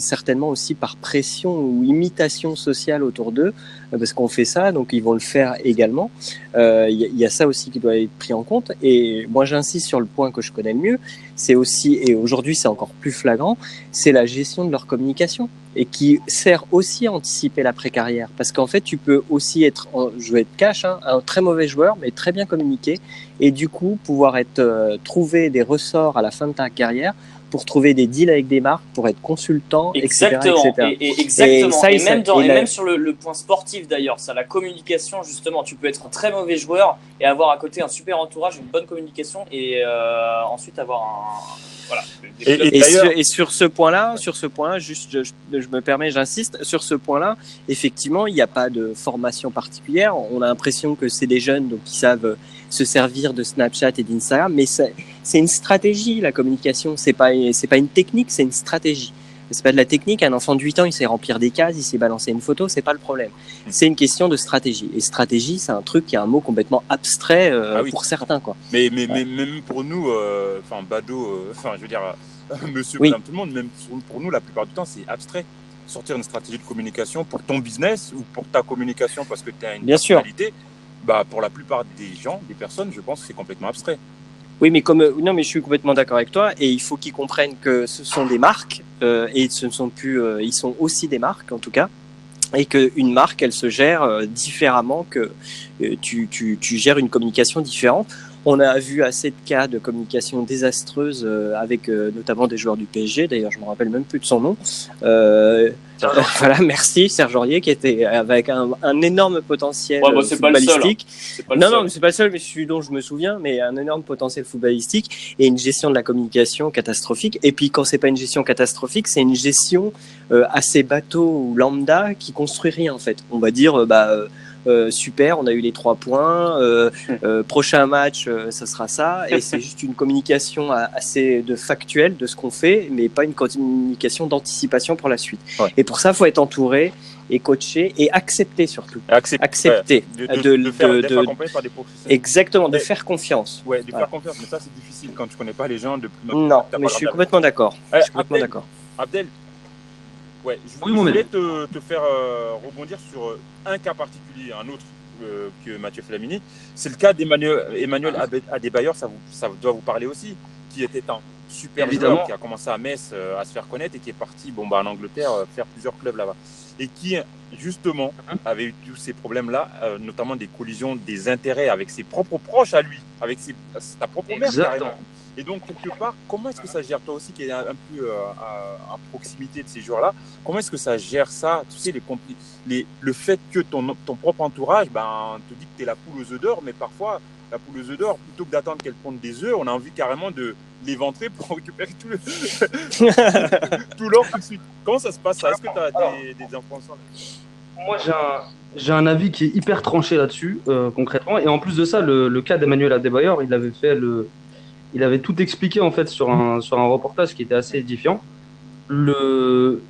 certainement aussi par pression ou imitation sociale autour d'eux, parce qu'on fait ça, donc ils vont le faire également. Il y a ça aussi qui doit être pris en compte. Et moi j'insiste sur le point que je connais le mieux, c'est aussi, et aujourd'hui c'est encore plus flagrant, c'est la gestion de leur communication, et qui sert aussi à anticiper l'après-carrière. Parce qu'en fait, tu peux aussi être, je vais être cash, un très mauvais joueur, mais très bien communiqué, et du coup, pouvoir trouver des ressorts à la fin de ta carrière pour trouver des deals avec des marques, pour être consultant, exactement, etc. Exactement. Et même sur le point sportif d'ailleurs, ça, la communication, justement, tu peux être un très mauvais joueur et avoir à côté un super entourage, une bonne communication, et ensuite avoir un... Voilà. Et sur ce point-là, juste, je me permets, j'insiste, sur ce point-là, effectivement, il n'y a pas de formation particulière. On a l'impression que c'est des jeunes donc, qui savent se servir de Snapchat et d'Instagram, mais c'est une stratégie, la communication. C'est pas une technique, c'est une stratégie. C'est pas de la technique. Un enfant de 8 ans, il sait remplir des cases, il sait balancer une photo, c'est pas le problème. C'est une question de stratégie. Et stratégie, c'est un truc qui est un mot complètement abstrait pour certains, quoi. Mais même pour nous, Bado, je veux dire, monsieur, madame, tout le monde, même pour nous, la plupart du temps, c'est abstrait. Sortir une stratégie de communication pour ton business ou pour ta communication parce que tu as une personnalité, pour la plupart des gens, des personnes, je pense que c'est complètement abstrait. Oui, mais non, mais je suis complètement d'accord avec toi. Et il faut qu'ils comprennent que ce sont des marques et ce ne sont plus, ils sont aussi des marques en tout cas. Et qu'une marque, elle se gère différemment que tu gères une communication différente. On a vu assez de cas de communication désastreuse avec notamment des joueurs du PSG. D'ailleurs, je me rappelle même plus de son nom. Voilà, merci Serge Aurier, qui était avec un énorme potentiel footballistique. Non, mais c'est pas le seul, mais celui dont je me souviens, mais un énorme potentiel footballistique et une gestion de la communication catastrophique. Et puis quand c'est pas une gestion catastrophique, c'est une gestion assez bateau ou lambda qui construit rien en fait. On va dire super, on a eu les 3 points, prochain match, ça sera ça, et c'est juste une communication assez factuelle de ce qu'on fait, mais pas une communication d'anticipation pour la suite. Ouais. Et pour ça, il faut être entouré et coaché et accepter surtout. Accepter. De faire accompagner par des professionnels. Exactement, de faire confiance. Ouais, de faire confiance, mais ça c'est difficile quand tu connais pas les gens depuis notre. Non, mais je suis complètement d'accord. Abdel, ouais, je voulais te faire rebondir sur un cas particulier, un autre que Mathieu Flamini. C'est le cas d'Emmanuel Adebayor, ça doit vous parler aussi, qui était un super joueur, qui a commencé à Metz à se faire connaître et qui est parti en Angleterre faire plusieurs clubs là-bas. Et qui, justement, avait eu tous ces problèmes-là, notamment des collisions, des intérêts avec ses propres proches à lui, avec sa propre mère carrément. Et donc, quelque part, comment est-ce que ça gère, toi aussi, qui est un peu à proximité de ces joueurs-là, comment est-ce que ça gère ça, tu sais, le fait que ton propre entourage te dit que tu es la poule aux œufs d'or, mais parfois, la poule aux œufs d'or, plutôt que d'attendre qu'elle ponde des œufs, on a envie carrément de l'éventrer pour récupérer tout l'or tout de suite. Comment ça se passe, ça? Est-ce que tu as des influences? Moi, j'ai un avis qui est hyper tranché là-dessus, concrètement. Et en plus de ça, le cas d'Emmanuel Adebayor, il avait tout expliqué en fait sur un reportage qui était assez édifiant. Le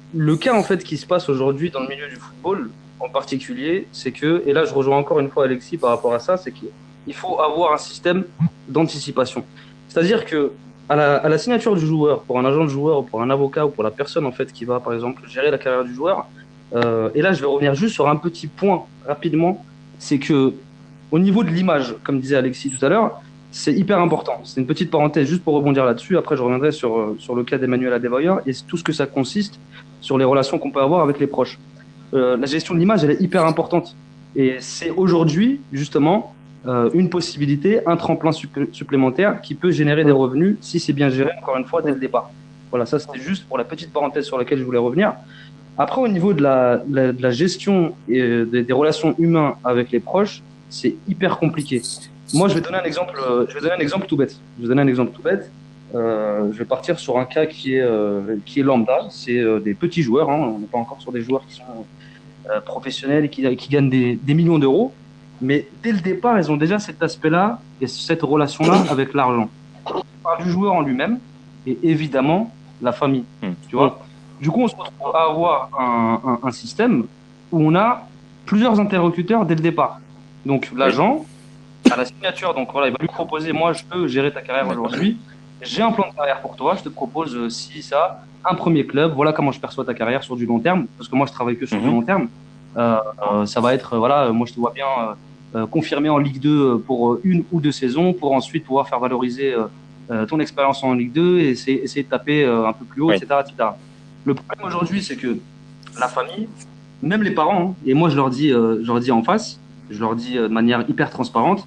cas en fait qui se passe aujourd'hui dans le milieu du football en particulier, c'est que, et là je rejoins encore une fois Alexis par rapport à ça, c'est qu'il faut avoir un système d'anticipation. C'est-à-dire que à la signature du joueur, pour un agent de joueur, ou pour un avocat, ou pour la personne en fait qui va par exemple gérer la carrière du joueur, et là je vais revenir juste sur un petit point rapidement, c'est que au niveau de l'image, comme disait Alexis tout à l'heure, c'est hyper important. C'est une petite parenthèse juste pour rebondir là-dessus. Après, je reviendrai sur le cas d'Emmanuel Adebayor et tout ce que ça consiste sur les relations qu'on peut avoir avec les proches. La gestion de l'image, elle est hyper importante. Et c'est aujourd'hui, justement, une possibilité, un tremplin supplémentaire qui peut générer des revenus si c'est bien géré, encore une fois, dès le départ. Voilà, ça c'était juste pour la petite parenthèse sur laquelle je voulais revenir. Après, au niveau de la gestion et des relations humaines avec les proches, c'est hyper compliqué. Moi, je vais donner un exemple tout bête. Je vais partir sur un cas qui est lambda. C'est des petits joueurs. On n'est pas encore sur des joueurs qui sont professionnels et qui gagnent des millions d'euros. Mais dès le départ, ils ont déjà cet aspect-là et cette relation-là avec l'argent. On parle du joueur en lui-même et évidemment la famille. Tu vois. Du coup, on se retrouve à avoir un système où on a plusieurs interlocuteurs dès le départ. Donc, l'agent, à la signature, donc voilà, il va lui proposer, moi, je peux gérer ta carrière aujourd'hui. J'ai un plan de carrière pour toi. Je te propose ci, ça, un premier club. Voilà comment je perçois ta carrière sur du long terme. Parce que moi, je travaille que sur du long terme. Ça va être, voilà, moi, je te vois bien confirmé en Ligue 2 pour 1 ou 2 saisons, pour ensuite pouvoir faire valoriser ton expérience en Ligue 2 et essayer de taper un peu plus haut, etc., etc. Le problème aujourd'hui, c'est que la famille, même les parents, et moi, je leur dis en face, je leur dis de manière hyper transparente,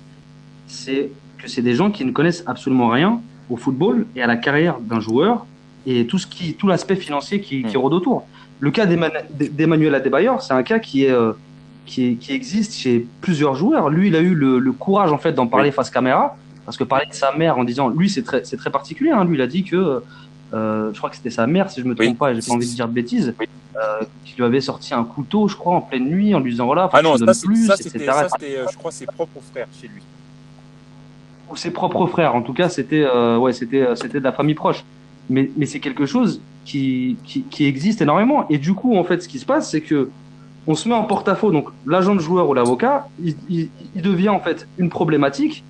c'est que c'est des gens qui ne connaissent absolument rien au football et à la carrière d'un joueur et tout l'aspect financier qui rôde autour. Le cas d'Emmanuel Adebayor, c'est un cas qui existe chez plusieurs joueurs. Lui, il a eu le courage en fait d'en parler face caméra, parce que parler de sa mère en disant, lui, c'est très particulier. Hein. Lui, il a dit que je crois que c'était sa mère, si je me trompe pas, et j'ai pas envie de dire de bêtises, qui lui avait sorti un couteau, je crois, en pleine nuit, en lui disant voilà, faut que tu me donnes plus, etc. Je crois, ses propres frères chez lui. Ou ses propres frères, en tout cas, c'était de la famille proche. Mais c'est quelque chose qui existe énormément. Et du coup, en fait, ce qui se passe, c'est que on se met en porte-à-faux. Donc, l'agent de joueur ou l'avocat, il devient en fait une problématique.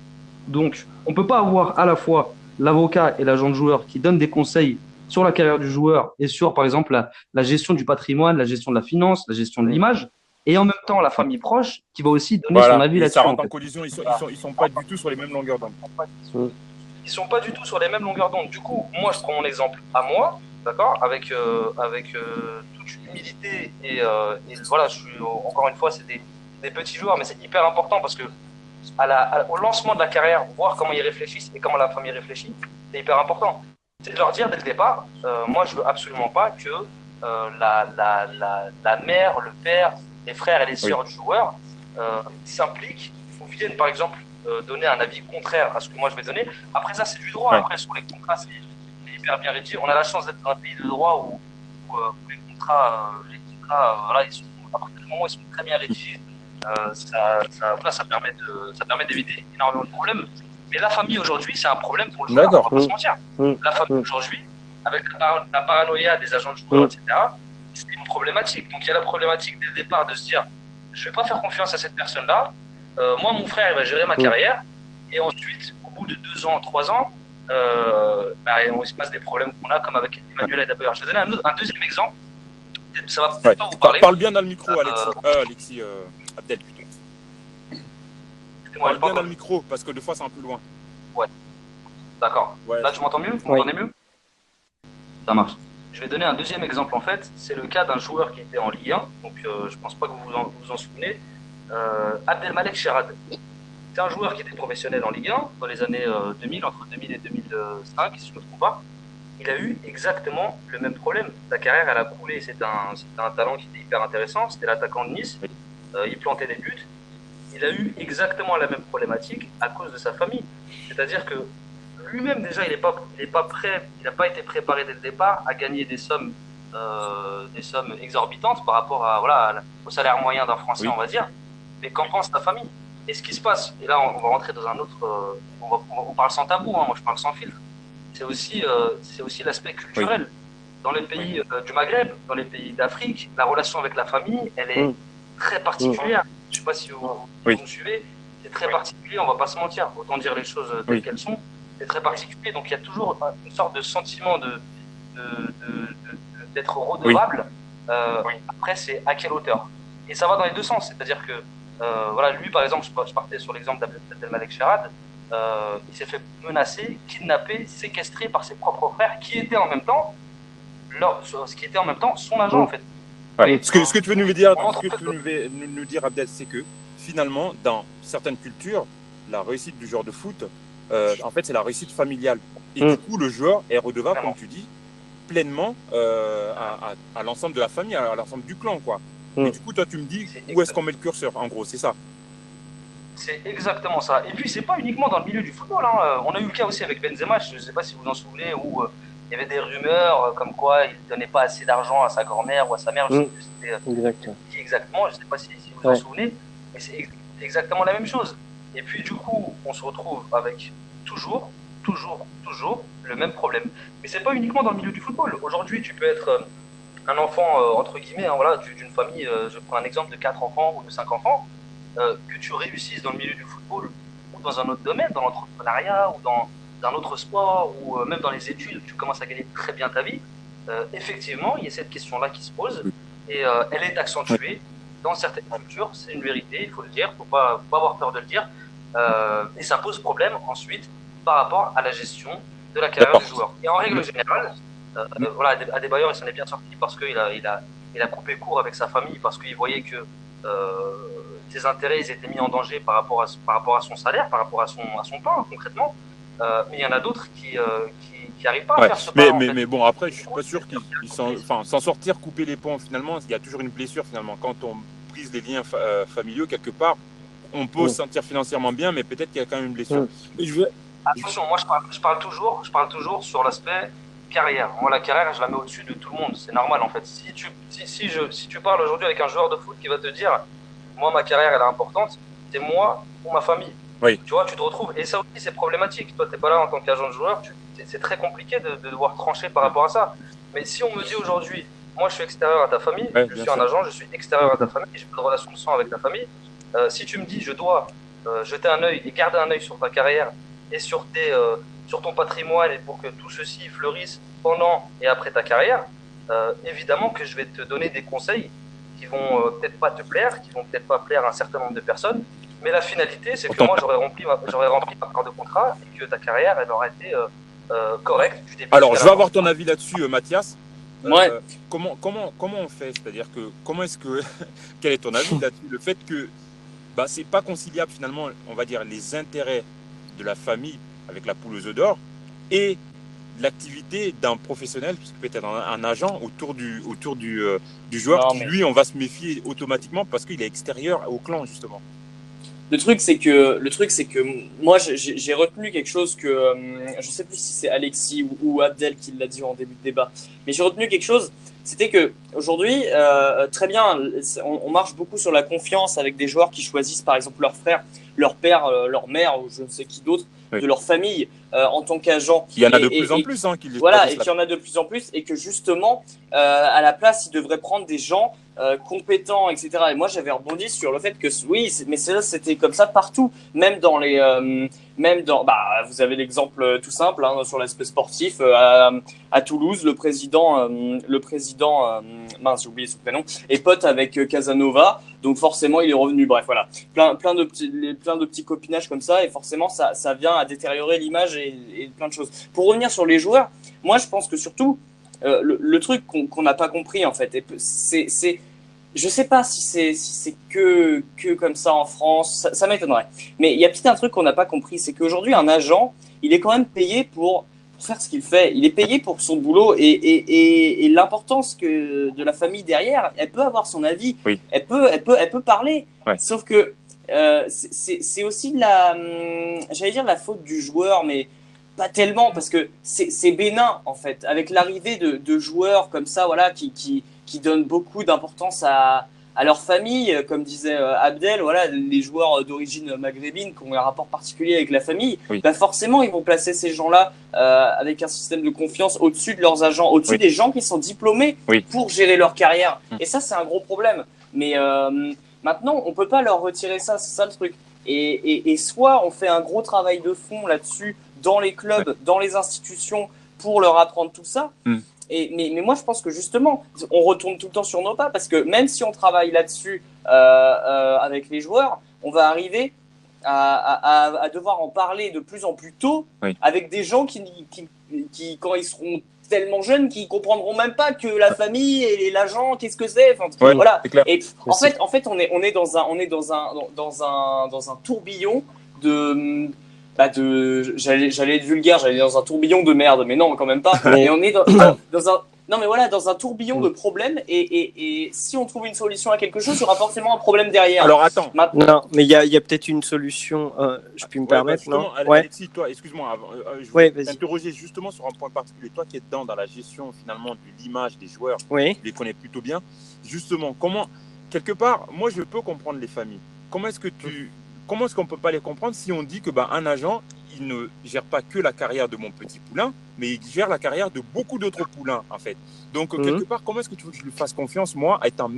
Donc, on peut pas avoir à la fois l'avocat et l'agent de joueur qui donnent des conseils sur la carrière du joueur et sur, par exemple, la gestion du patrimoine, la gestion de la finance, la gestion de l'image, et en même temps la famille proche qui va aussi donner son avis là-dessus. Ça rentre en collision, ils sont pas du tout sur les mêmes longueurs d'onde. ils sont pas du tout sur les mêmes longueurs d'onde. Du coup, moi, je prends mon exemple à moi, d'accord, avec toute humilité et voilà, encore une fois, c'est des petits joueurs, mais c'est hyper important parce que au lancement de la carrière, voir comment ils réfléchissent et comment la famille réfléchit, c'est hyper important. C'est de leur dire dès le départ, moi, je veux absolument pas que la mère, le père, les frères et les sœurs du joueur s'impliquent ou viennent, par exemple, donner un avis contraire à ce que moi je vais donner. Après ça, c'est du droit. Après, sur les contrats, c'est hyper bien rédigé. On a la chance d'être dans un pays de droit où les contrats, voilà, à partir du moment où ils sont très bien rédigés, ça permet d'éviter énormément de problèmes. Mais la famille aujourd'hui, c'est un problème pour le joueur, on va pas se mentir. La famille aujourd'hui, avec la paranoïa des agents de joueurs, etc., c'est une problématique. Donc il y a la problématique dès le départ de se dire, je vais pas faire confiance à cette personne-là. Moi, mon frère, il va gérer ma carrière. Et ensuite, au bout de 2 ans, 3 ans, il se passe des problèmes qu'on a, comme avec Emmanuel Adebayor. Je vais donner un deuxième exemple. Ça va peut-être pas vous parler. Parle bien dans le micro, Alexis. Abdel, plutôt. Parle bien dans le micro, parce que des fois, c'est un peu loin. Ouais. D'accord. Là, tu m'entends mieux? Vous m'entendez mieux? Ça marche. Je vais donner un deuxième exemple, en fait. C'est le cas d'un joueur qui était en Ligue 1. Donc, je pense pas que vous vous en souvenez. Abdelmalek Cherad. C'est un joueur qui était professionnel en Ligue 1 dans les années 2000, entre 2000 et 2005, si je ne me trompe pas. Il a eu exactement le même problème. Sa carrière, elle a coulé. C'était un talent qui était hyper intéressant. C'était l'attaquant de Nice. Il plantait des buts. Il a eu exactement la même problématique à cause de sa famille. C'est-à-dire que lui-même, déjà, il n'est pas prêt, il n'a pas été préparé dès le départ à gagner des sommes exorbitantes par rapport au salaire moyen d'un Français, on va dire. Mais qu'en pense sa famille? Et ce qui se passe, et là on va rentrer dans un autre, on parle sans tabou, moi je parle sans filtre, c'est aussi l'aspect culturel. Dans les pays du Maghreb, dans les pays d'Afrique, la relation avec la famille, elle est très particulière. Je ne sais pas si vous me suivez, c'est très particulier, on ne va pas se mentir, autant dire les choses telles qu'elles sont, c'est très particulier, donc il y a toujours une sorte de sentiment d'être redevable. Après, c'est à quelle hauteur? Et ça va dans les deux sens, c'est-à-dire que lui, par exemple, je partais sur l'exemple d'Abdelmalek Cherad, il s'est fait menacer, kidnapper, séquestrer par ses propres frères, qui étaient en même temps son agent, en fait. Ce que tu veux nous dire, Abdel, c'est que finalement, dans certaines cultures, la réussite du joueur de foot, en fait, c'est la réussite familiale. Et du coup, le joueur est redevable, comme tu dis, pleinement à l'ensemble de la famille, à l'ensemble du clan, quoi. Et du coup, toi, tu me dis où est-ce qu'on met le curseur, en gros, c'est ça. C'est exactement ça. Et puis, c'est pas uniquement dans le milieu du football. On a eu le cas aussi avec Benzema, je ne sais pas si vous vous en souvenez, où il y avait des rumeurs comme quoi il ne donnait pas assez d'argent à sa grand-mère ou à sa mère. Je sais plus c'était qui exactement, je ne sais pas si vous vous en souvenez, mais c'est exactement la même chose. Et puis, du coup, on se retrouve avec toujours le même problème. Mais c'est pas uniquement dans le milieu du football. Aujourd'hui, tu peux être un enfant, entre guillemets, d'une famille, je prends un exemple de 4 enfants ou de 5 enfants, que tu réussisses dans le milieu du football ou dans un autre domaine, dans l'entrepreneuriat ou dans un autre sport ou même dans les études, tu commences à gagner très bien ta vie, effectivement, il y a cette question-là qui se pose et elle est accentuée dans certaines cultures, c'est une vérité, il faut le dire, il ne faut pas avoir peur de le dire, et ça pose problème ensuite par rapport à la gestion de la carrière du joueur. Et en règle générale, Adebayor, il s'en est bien sorti parce qu'il a coupé court avec sa famille, parce qu'il voyait que ses intérêts ils étaient mis en danger par rapport à son salaire, par rapport à son pain, concrètement. Mais il y en a d'autres qui n'arrivent pas à faire ce pas. Mais bon, après, je ne suis pas sûr qu'ils s'en sortir, couper les ponts, finalement, il y a toujours une blessure, finalement. Quand on brise les liens familiaux, quelque part, on peut se sentir financièrement bien, mais peut-être qu'il y a quand même une blessure. Attention, moi, je parle toujours sur l'aspect carrière. Moi, la carrière, je la mets au-dessus de tout le monde. C'est normal, en fait. Si tu parles aujourd'hui avec un joueur de foot qui va te dire « Moi, ma carrière, elle est importante, c'est moi ou ma famille ». Tu vois, tu te retrouves. Et ça aussi, c'est problématique. Toi, tu n'es pas là en tant qu'agent de joueur. C'est très compliqué de devoir trancher par rapport à ça. Mais si on me dit aujourd'hui, moi, je suis extérieur à ta famille, je suis un agent, je suis extérieur à ta famille, j'ai pas de relation de sang avec ta famille. Si tu me dis, je dois jeter un œil et garder un œil sur ta carrière et sur ton patrimoine et pour que tout ceci fleurisse pendant et après ta carrière, évidemment que je vais te donner des conseils qui vont peut-être pas te plaire, qui vont peut-être pas plaire à un certain nombre de personnes, Mais la finalité, c'est que Autant- moi, j'aurais rempli ma part de contrat et que ta carrière, elle aurait été correcte du début Alors, jusqu'à je la veux fin. avoir ton avis là-dessus, Mathias. Ouais. Comment on fait? C'est-à-dire que, comment est-ce que, quel est ton avis là-dessus? Le fait que bah, c'est pas conciliable finalement, on va dire, les intérêts de la famille avec la poule aux œufs d'or et l'activité d'un professionnel, puisque peut-être un agent du joueur Non, qui, mais- lui, on va se méfier automatiquement parce qu'il est extérieur au clan, justement. Le truc, c'est que moi, j'ai retenu quelque chose que je sais plus si c'est Alexis ou Abdel qui l'a dit en début de débat, mais j'ai retenu quelque chose. C'était que aujourd'hui, très bien, on marche beaucoup sur la confiance avec des joueurs qui choisissent par exemple leur frère, leur père, leur mère ou je ne sais qui d'autre Oui. de leur famille en tant qu'agent. Il y en a de Et- plus en et- plus hein, qui les Voilà, et choisissent qu'il y en a de plus en plus, et que justement, à la place, ils devraient prendre des gens compétents, etc. Et moi, j'avais rebondi sur le fait que oui, mais c'était comme ça partout, même dans les, bah, vous avez l'exemple tout simple hein, sur l'aspect sportif à Toulouse, le président, mince, j'ai oublié son prénom, est pote avec Casanova, donc forcément, il est revenu. Bref, voilà, plein de petits copinages comme ça, et forcément, ça vient à détériorer l'image et plein de choses. Pour revenir sur les joueurs, moi, je pense que surtout le truc qu'on n'a pas compris en fait, c'est je sais pas si c'est que comme ça en France, ça m'étonnerait. Mais il y a peut-être un truc qu'on n'a pas compris, c'est qu'aujourd'hui un agent, il est quand même payé pour faire ce qu'il fait. Il est payé pour son boulot et l'importance que de la famille derrière, elle peut avoir son avis, Oui. elle peut parler. Ouais. Sauf que c'est aussi de la, j'allais dire la faute du joueur, mais pas tellement parce que c'est bénin en fait. Avec l'arrivée de joueurs comme ça, voilà, qui donnent beaucoup d'importance à leur famille, comme disait Abdel, voilà, les joueurs d'origine maghrébine qui ont un rapport particulier avec la famille, Oui. bah forcément ils vont placer ces gens-là avec un système de confiance au-dessus de leurs agents, au-dessus Oui. des gens qui sont diplômés Oui. pour gérer leur carrière. Mm. Et ça, c'est un gros problème. Mais maintenant, on peut pas leur retirer ça, c'est ça le truc. Et soit on fait un gros travail de fond là-dessus dans les clubs, dans les institutions pour leur apprendre tout ça. Mm. Mais moi, je pense que justement, on retourne tout le temps sur nos pas parce que même si on travaille là-dessus avec les joueurs, on va arriver à devoir en parler de plus en plus tôt Oui. avec des gens qui, quand ils seront tellement jeunes, qui comprendront même pas que la famille et l'agent, qu'est-ce que c'est. Enfin, Ouais, voilà. c'est clair. Et en fait, on est dans un tourbillon de j'allais être vulgaire, j'allais dire dans un tourbillon de merde, mais non, quand même pas. Mais- Mais on est dans un tourbillon de problèmes et si on trouve une solution à quelque chose, il y aura forcément un problème derrière. Alors, attends. Non, mais il y a peut-être une solution. Je puis me permettre, non? Ouais. Alexis, toi, excuse-moi, je Ouais, voulais vas-y. t'interroger justement sur un point particulier. Toi qui es dedans dans la gestion finalement de l'image des joueurs, Oui. tu les connais plutôt bien. Justement, quelque part, moi je peux comprendre les familles. Comment est-ce qu'on peut pas les comprendre si on dit que un agent, il ne gère pas que la carrière de mon petit poulain, mais il gère la carrière de beaucoup d'autres poulains en fait. Donc quelque part, comment est-ce que tu veux que je lui fasse confiance, moi, à être un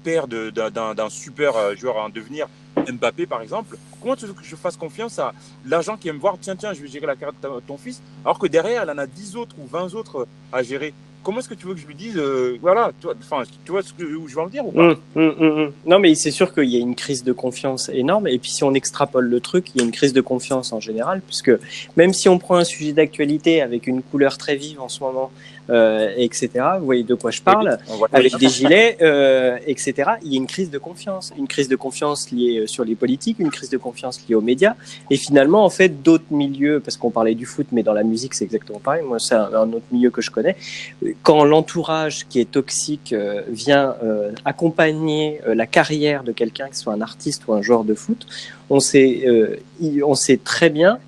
père d'un super joueur à en devenir, Mbappé par exemple? Comment tu veux que je fasse confiance à l'agent qui aime voir, tiens, je vais gérer la carrière de ton fils, alors que derrière, il en a 10 autres ou 20 autres à gérer? Comment est-ce que tu veux que je lui dise, voilà, tu vois où je veux en venir ou pas? Non, mais c'est sûr qu'il y a une crise de confiance énorme. Et puis, si on extrapole le truc, il y a une crise de confiance en général, puisque même si on prend un sujet d'actualité avec une couleur très vive en ce moment, etc., vous voyez de quoi je parle, On voit avec des gilets, etc., il y a une crise de confiance. Une crise de confiance liée sur les politiques, une crise de confiance liée aux médias. Et finalement, en fait, d'autres milieux, parce qu'on parlait du foot, mais dans la musique, c'est exactement pareil. Moi, c'est un autre milieu que je connais. Quand l'entourage qui est toxique vient accompagner la carrière de quelqu'un, que ce soit un artiste ou un joueur de foot, on sait très bien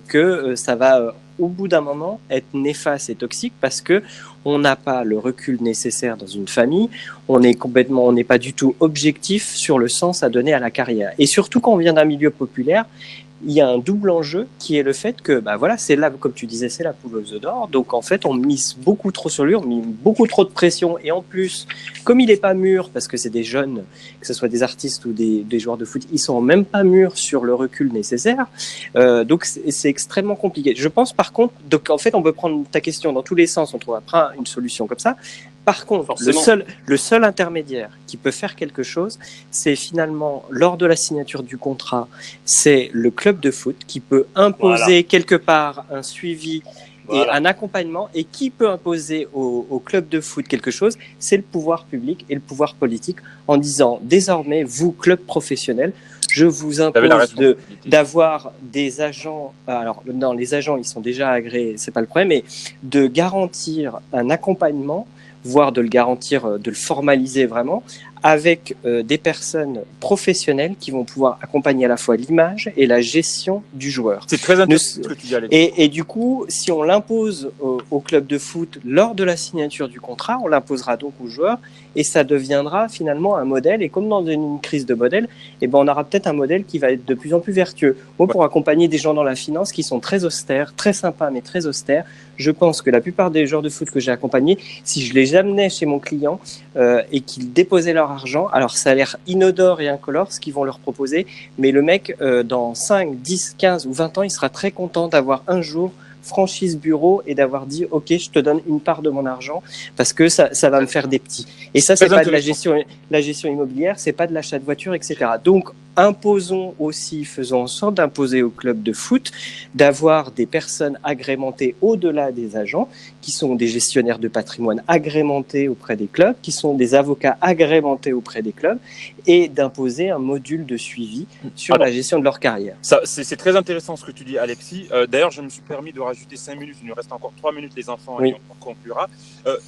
que ça va au bout d'un moment être néfaste et toxique parce que on n'a pas le recul nécessaire dans une famille, on n'est pas du tout objectif sur le sens à donner à la carrière. Et surtout quand on vient d'un milieu populaire, il y a un double enjeu qui est le fait que, voilà, c'est là, comme tu disais, c'est la poule aux œufs d'or. Donc, en fait, on mise beaucoup trop sur lui, on met beaucoup trop de pression. Et en plus, comme il n'est pas mûr, parce que c'est des jeunes, que ce soit des artistes ou des joueurs de foot, ils sont même pas mûrs sur le recul nécessaire. Donc, c'est extrêmement compliqué. Je pense, par contre, donc, en fait, on peut prendre ta question dans tous les sens. On trouve après une solution comme ça. Par contre, Forcément. le seul intermédiaire qui peut faire quelque chose, c'est finalement, lors de la signature du contrat, c'est le club de foot qui peut imposer quelque part un suivi et un accompagnement, et qui peut imposer au club de foot quelque chose, c'est le pouvoir public et le pouvoir politique, en disant désormais, vous, club professionnel, je vous impose d'avoir des agents. Alors, non, les agents, ils sont déjà agréés, c'est pas le problème, mais de garantir un accompagnement, voire de le garantir, de le formaliser vraiment, avec des personnes professionnelles qui vont pouvoir accompagner à la fois l'image et la gestion du joueur. C'est très intéressant ce que tu dis, Alex. Et du coup, si on l'impose au club de foot lors de la signature du contrat, on l'imposera donc aux joueurs, et ça deviendra finalement un modèle. Et comme dans une crise de modèle, eh ben on aura peut-être un modèle qui va être de plus en plus vertueux. Moi, pour accompagner des gens dans la finance qui sont très austères, très sympas, mais très austères, je pense que la plupart des joueurs de foot que j'ai accompagnés, si je les amenais chez mon client et qu'ils déposaient leur argent, alors ça a l'air inodore et incolore ce qu'ils vont leur proposer, mais le mec, dans 5, 10, 15 ou 20 ans, il sera très content d'avoir un jour franchise bureau et d'avoir dit ok, je te donne une part de mon argent parce que ça va me faire des petits. Et ça, c'est pas de la gestion immobilière, c'est pas de l'achat de voiture, etc. Donc imposons aussi, faisons en sorte d'imposer au club de foot d'avoir des personnes agrémentées au-delà des agents, qui sont des gestionnaires de patrimoine agrémentés auprès des clubs, qui sont des avocats agrémentés auprès des clubs, et d'imposer un module de suivi sur la gestion de leur carrière. C'est très intéressant ce que tu dis, Alexis. D'ailleurs, je me suis permis de rajouter 5 minutes. Il nous reste encore 3 minutes, les enfants, et on conclura.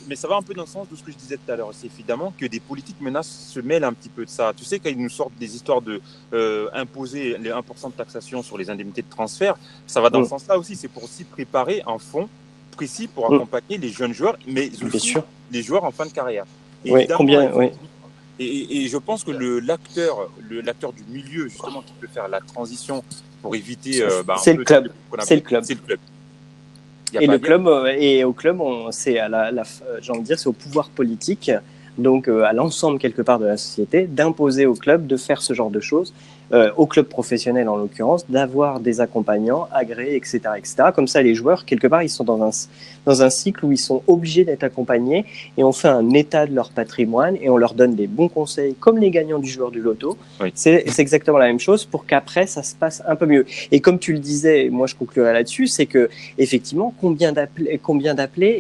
Mais ça va un peu dans le sens de ce que je disais tout à l'heure. C'est évidemment que des politiques maintenant se mêlent un petit peu de ça. Tu sais, quand ils nous sortent des histoires de imposer les 1% de taxation sur les indemnités de transfert, ça va dans le sens là aussi. C'est pour aussi préparer un fonds précis pour accompagner les jeunes joueurs, mais aussi les joueurs en fin de carrière. Et Et je pense que l'acteur du milieu, justement, qui peut faire la transition pour éviter... c'est le club. C'est le club. Et le club, et au club, c'est j'ai envie de dire, c'est au pouvoir politique, donc à l'ensemble quelque part de la société, d'imposer au club de faire ce genre de choses, au club professionnel en l'occurrence, d'avoir des accompagnants agréés, etc., etc. Comme ça, les joueurs, quelque part, ils sont dans un cycle où ils sont obligés d'être accompagnés, et on fait un état de leur patrimoine et on leur donne des bons conseils, comme les gagnants du joueur du loto. Oui. C'est exactement la même chose pour qu'après, ça se passe un peu mieux. Et comme tu le disais, moi je conclurai là-dessus, c'est que effectivement, combien d'appelés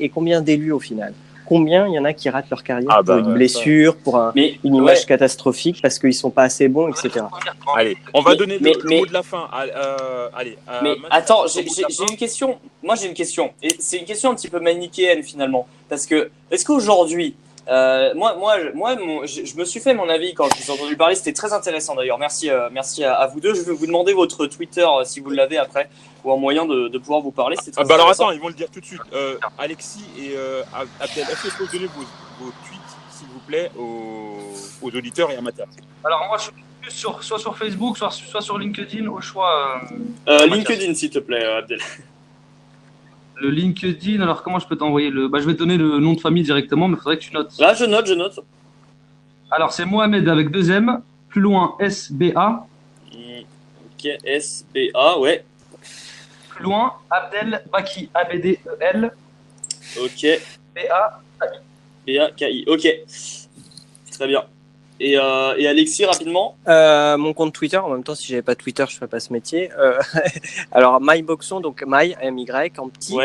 et combien d'élus au final? Combien il y en a qui ratent leur carrière pour une blessure, pour une image catastrophique, parce qu'ils sont pas assez bons, etc. Allez, on va donner le mot de la fin. Mais attends, j'ai une question. Moi, j'ai une question. Et c'est une question un petit peu manichéenne, finalement. Parce que, est-ce qu'aujourd'hui, je me suis fait mon avis quand je vous ai entendu parler. C'était très intéressant, d'ailleurs. Merci à vous deux. Je vais vous demander votre Twitter, si vous l'avez après, ou un moyen de pouvoir vous parler. Alors attends, ils vont le dire tout de suite. Alexis et Abdel, est-ce que vous pouvez donner vos tweets, s'il vous plaît, aux auditeurs et amateurs? Alors moi, je suis plus soit sur Facebook, soit sur LinkedIn, au choix. LinkedIn, s'il te plaît, Abdel. Le LinkedIn, alors comment je peux t'envoyer je vais te donner le nom de famille directement, mais il faudrait que tu notes. Là, je note. Alors, c'est Mohamed avec 2 M, plus loin SBA. Ok, SBA, ouais. Plus loin, Abdel Baki, ABDEL. Ok. BAKI. BAKI, ok. Très bien. Et Alexis, rapidement mon compte Twitter, en même temps, si j'avais pas Twitter, je ferais pas ce métier. Alors, MyBoxon, donc My, M-Y, en petit,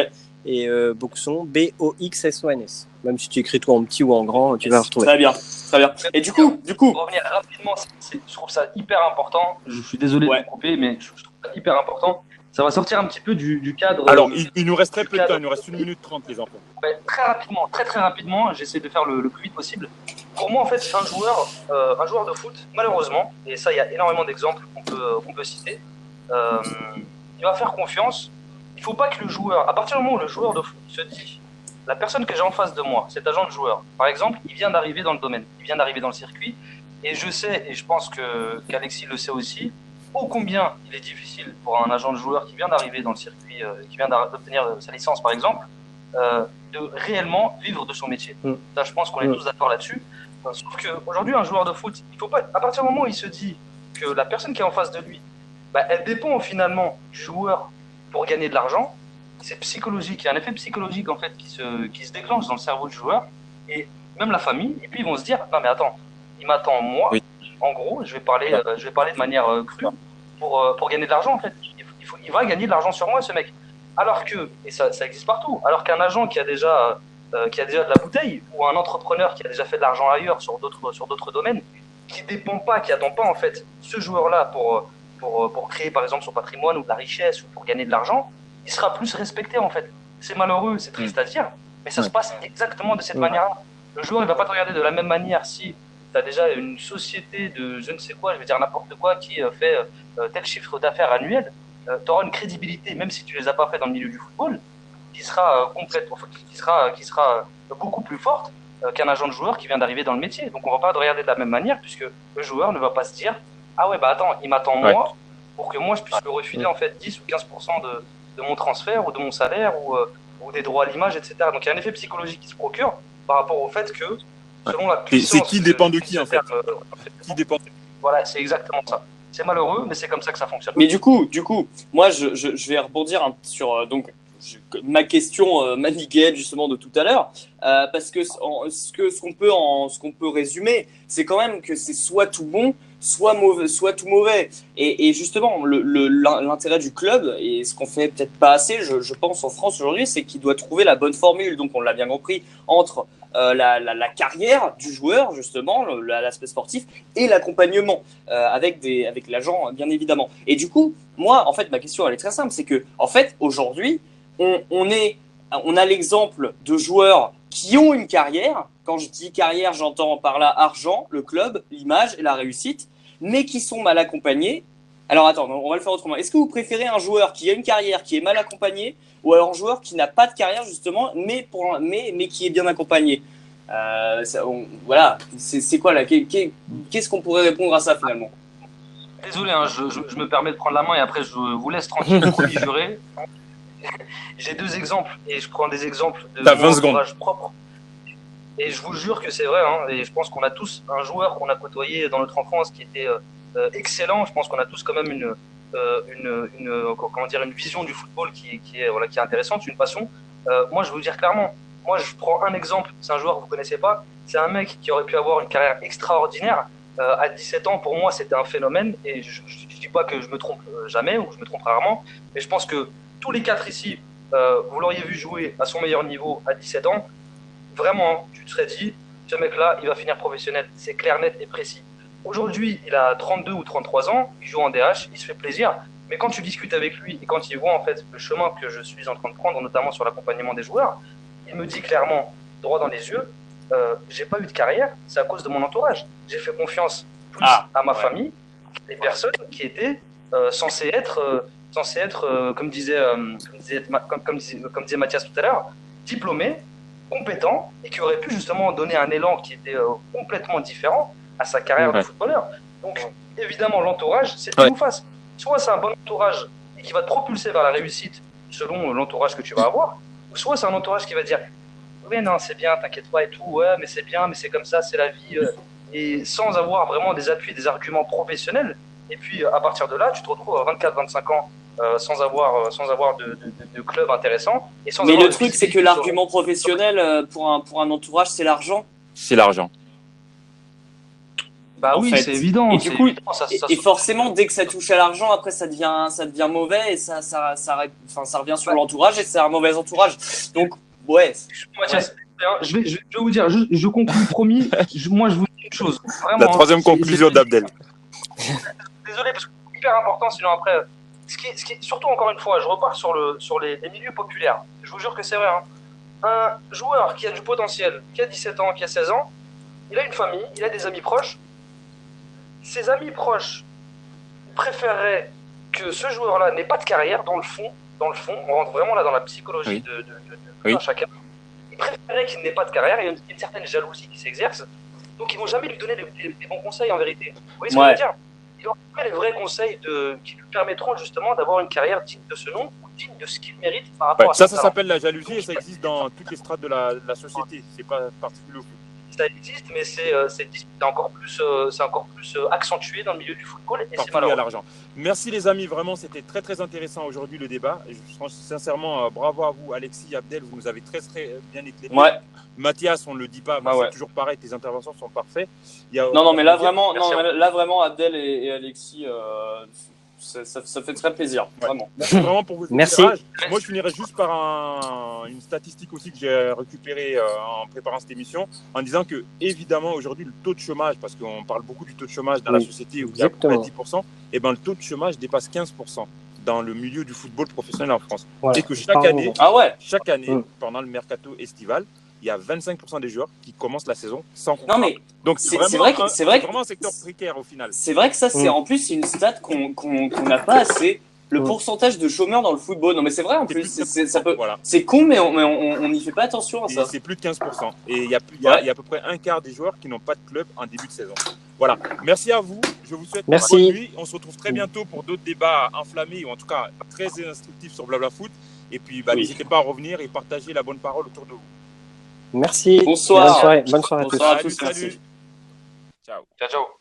et Boxon, B-O-X-S-O-N-S. Même si tu écris tout en petit ou en grand, tu vas retrouver. Très bien. Et du coup pour revenir rapidement, je trouve ça hyper important. Je suis désolé de couper, mais je trouve ça hyper important. Ça va sortir un petit peu du cadre. Alors, il nous reste très peu de temps, il nous reste 1 minute 30, les enfants. Très rapidement, très rapidement, j'essaie de faire le plus vite possible. Pour moi, en fait, un joueur de foot, malheureusement, et ça, il y a énormément d'exemples qu'on peut citer, il va faire confiance. Il ne faut pas que le joueur, à partir du moment où le joueur de foot se dit, la personne que j'ai en face de moi, cet agent de joueur, par exemple, il vient d'arriver dans le domaine, il vient d'arriver dans le circuit, et je sais, et je pense qu'Alexis le sait aussi, ô combien il est difficile pour un agent de joueur qui vient d'arriver dans le circuit, qui vient d'obtenir sa licence par exemple, de réellement vivre de son métier. Ça, je pense qu'on est tous d'accord là-dessus. Sauf qu'aujourd'hui, un joueur de foot, il faut pas, à partir du moment où il se dit que la personne qui est en face de lui, elle dépend finalement du joueur pour gagner de l'argent, c'est psychologique. Il y a un effet psychologique en fait qui se déclenche dans le cerveau du joueur. Et même la famille, et puis ils vont se dire, non mais attends, il m'attend moi, Oui. en gros, je vais parler de manière crue pour gagner de l'argent en fait. Il va gagner de l'argent sur moi ce mec. Alors que, et ça existe partout, alors qu'un agent qui a déjà de la bouteille, ou un entrepreneur qui a déjà fait de l'argent ailleurs sur d'autres domaines, qui attend pas en fait ce joueur-là pour créer par exemple son patrimoine ou de la richesse ou pour gagner de l'argent, il sera plus respecté en fait. C'est malheureux, c'est triste à dire, mais ça se passe exactement de cette manière-là. Le joueur, il va pas te regarder de la même manière si tu as déjà une société de je ne sais quoi, je vais dire n'importe quoi, qui fait tel chiffre d'affaires annuel. Tu auras une crédibilité, même si tu les as pas fait dans le milieu du football, qui sera qui sera beaucoup plus forte qu'un agent de joueur qui vient d'arriver dans le métier. Donc on va pas te regarder de la même manière, puisque le joueur ne va pas se dire ah ouais bah attends, il m'attend moi pour que moi je puisse le refiler en fait 10 ou 15% de mon transfert ou de mon salaire ou des droits à l'image, etc. Donc il y a un effet psychologique qui se procure par rapport au fait que selon la puissance, c'est qui dépend de qui en fait. Qui dépend. Voilà, c'est exactement ça. C'est malheureux, mais c'est comme ça que ça fonctionne. Mais du coup, moi, je vais rebondir sur ma question maniguette justement de tout à l'heure, parce que ce qu'on peut résumer, c'est quand même que c'est soit tout bon, soit mauvais, soit tout mauvais. Et justement, l'intérêt du club et ce qu'on fait peut-être pas assez, je pense en France aujourd'hui, c'est qu'il doit trouver la bonne formule. Donc, on l'a bien compris entre la carrière du joueur justement, l'aspect sportif et l'accompagnement avec l'agent bien évidemment. Et du coup, moi, en fait, ma question elle est très simple, c'est que en fait aujourd'hui, on a l'exemple de joueurs qui ont une carrière. Quand je dis carrière, j'entends par là argent, le club, l'image et la réussite, mais qui sont mal accompagnés. Alors attends, on va le faire autrement. Est-ce que vous préférez un joueur qui a une carrière, qui est mal accompagné, ou alors un joueur qui n'a pas de carrière justement, mais qui est bien accompagné? Voilà, c'est quoi là? Qu'est-ce qu'on pourrait répondre à ça finalement? Désolé, hein, je me permets de prendre la main et après je vous laisse tranquille, promis juré. J'ai deux exemples et je prends des exemples de T'as 20 mon secondes. entourage propre. Et je vous jure que c'est vrai, hein, et je pense qu'on a tous un joueur qu'on a côtoyé dans notre enfance qui était excellent. Je pense qu'on a tous quand même comment dire, une vision du football qui est intéressante, une passion. Moi, je vais vous dire clairement, moi je prends un exemple, c'est un joueur que vous connaissez pas, c'est un mec qui aurait pu avoir une carrière extraordinaire. À 17 ans, pour moi, c'était un phénomène, et je dis pas que je me trompe jamais ou que je me trompe rarement, mais je pense que tous les quatre ici, vous l'auriez vu jouer à son meilleur niveau à 17 ans, vraiment, tu te serais dit, ce mec-là, il va finir professionnel. C'est clair, net et précis. Aujourd'hui, il a 32 ou 33 ans, il joue en DH, il se fait plaisir, mais quand tu discutes avec lui et quand il voit en fait le chemin que je suis en train de prendre, notamment sur l'accompagnement des joueurs, il me dit clairement, droit dans les yeux, j'ai pas eu de carrière, c'est à cause de mon entourage. J'ai fait confiance plus à ma famille, les personnes qui étaient censées être, comme disait Mathias tout à l'heure, diplômés, compétents et qui auraient pu justement donner un élan qui était complètement différent à sa carrière de footballeur. Donc évidemment l'entourage, c'est tout ou face. Soit c'est un bon entourage et qui va te propulser vers la réussite selon l'entourage que tu vas avoir, ou soit c'est un entourage qui va te dire oui non c'est bien, t'inquiète pas et tout, ouais mais c'est bien, mais c'est comme ça, c'est la vie, et sans avoir vraiment des appuis, des arguments professionnels. Et puis à partir de là, tu te retrouves à 24-25 ans sans avoir de club intéressant. Et sans mais avoir le truc, c'est que l'argument professionnel pour un entourage, c'est l'argent. C'est l'argent. Bah oui, c'est évident. Et du coup, et forcément, dès que ça touche à l'argent, après ça devient mauvais et ça revient sur l'entourage et c'est un mauvais entourage. Donc ouais. Mathias, je vais vous dire, je conclue, promis. Moi, je vous dis une chose. Vraiment, la troisième conclusion d'Abdel. Désolé parce que c'est hyper important, sinon après. Ce qui est surtout encore une fois, je repars sur les milieux populaires. Je vous jure que c'est vrai. Hein. Un joueur qui a du potentiel, qui a 17 ans, qui a 16 ans, il a une famille, il a des amis proches. Ses amis proches préféreraient que ce joueur-là n'ait pas de carrière dans le fond, on rentre vraiment là dans la psychologie de chacun. Ils préféraient qu'il n'ait pas de carrière, et il y a une certaine jalousie qui s'exerce. Donc ils vont jamais lui donner les bons conseils en vérité. Vous voyez ce que je veux dire? Ils n'ont pas les vrais conseils qui lui permettront justement d'avoir une carrière digne de ce nom ou digne de ce qu'il mérite par rapport à ça s'appelle la jalousie et ça existe dans toutes les strates de la société. C'est pas particulier au foot. ça existe, mais c'est c'est encore plus accentué dans le milieu du football et c'est Partout il y a malheureux. l'argent. Merci les amis, vraiment c'était très très intéressant aujourd'hui le débat. Et sincèrement, bravo à vous Alexis, Abdel, vous nous avez très très bien éclairé. Ouais. Mathias, on ne le dit pas, mais Ouais. c'est toujours pareil, tes interventions sont parfaites. Non, mais là vraiment, Merci à vous. là vraiment, Abdel et Alexis, ça fait très plaisir, Ouais. vraiment. Merci vraiment pour vos Merci. éclairages. Moi, je finirai juste par une statistique aussi que j'ai récupérée en préparant cette émission, en disant que, évidemment, aujourd'hui, le taux de chômage, parce qu'on parle beaucoup du taux de chômage dans la Oui, société où il y a à peu près exactement. 10%, et ben, le taux de chômage dépasse 15% dans le milieu du football professionnel en France. Voilà. Et que chaque Pardon. année, Ah ouais. pendant le mercato estival, il y a 25% des joueurs qui commencent la saison sans contrat. Non mais Donc, c'est c'est vrai que vraiment un secteur précaire au final. c'est vrai que ça c'est en plus une stat qu'on n'a pas assez. Le pourcentage de chômeurs dans le football. Non mais c'est vrai en plus. Ça peut. Voilà. C'est con mais on n'y fait pas attention à Et ça. c'est plus de 15%. Et il y a à peu près un quart des joueurs qui n'ont pas de club en début de saison. Voilà. Merci à vous. Je vous souhaite une Merci. bonne nuit. On se retrouve très bientôt pour d'autres débats enflammés ou en tout cas très instructifs sur Blabla Foot. Et puis, n'hésitez pas à revenir et partager la bonne parole autour de vous. Merci. Bonsoir. Bonne soirée à tous. Bonsoir à tous. Salut. Merci. Ciao. Ciao, ciao.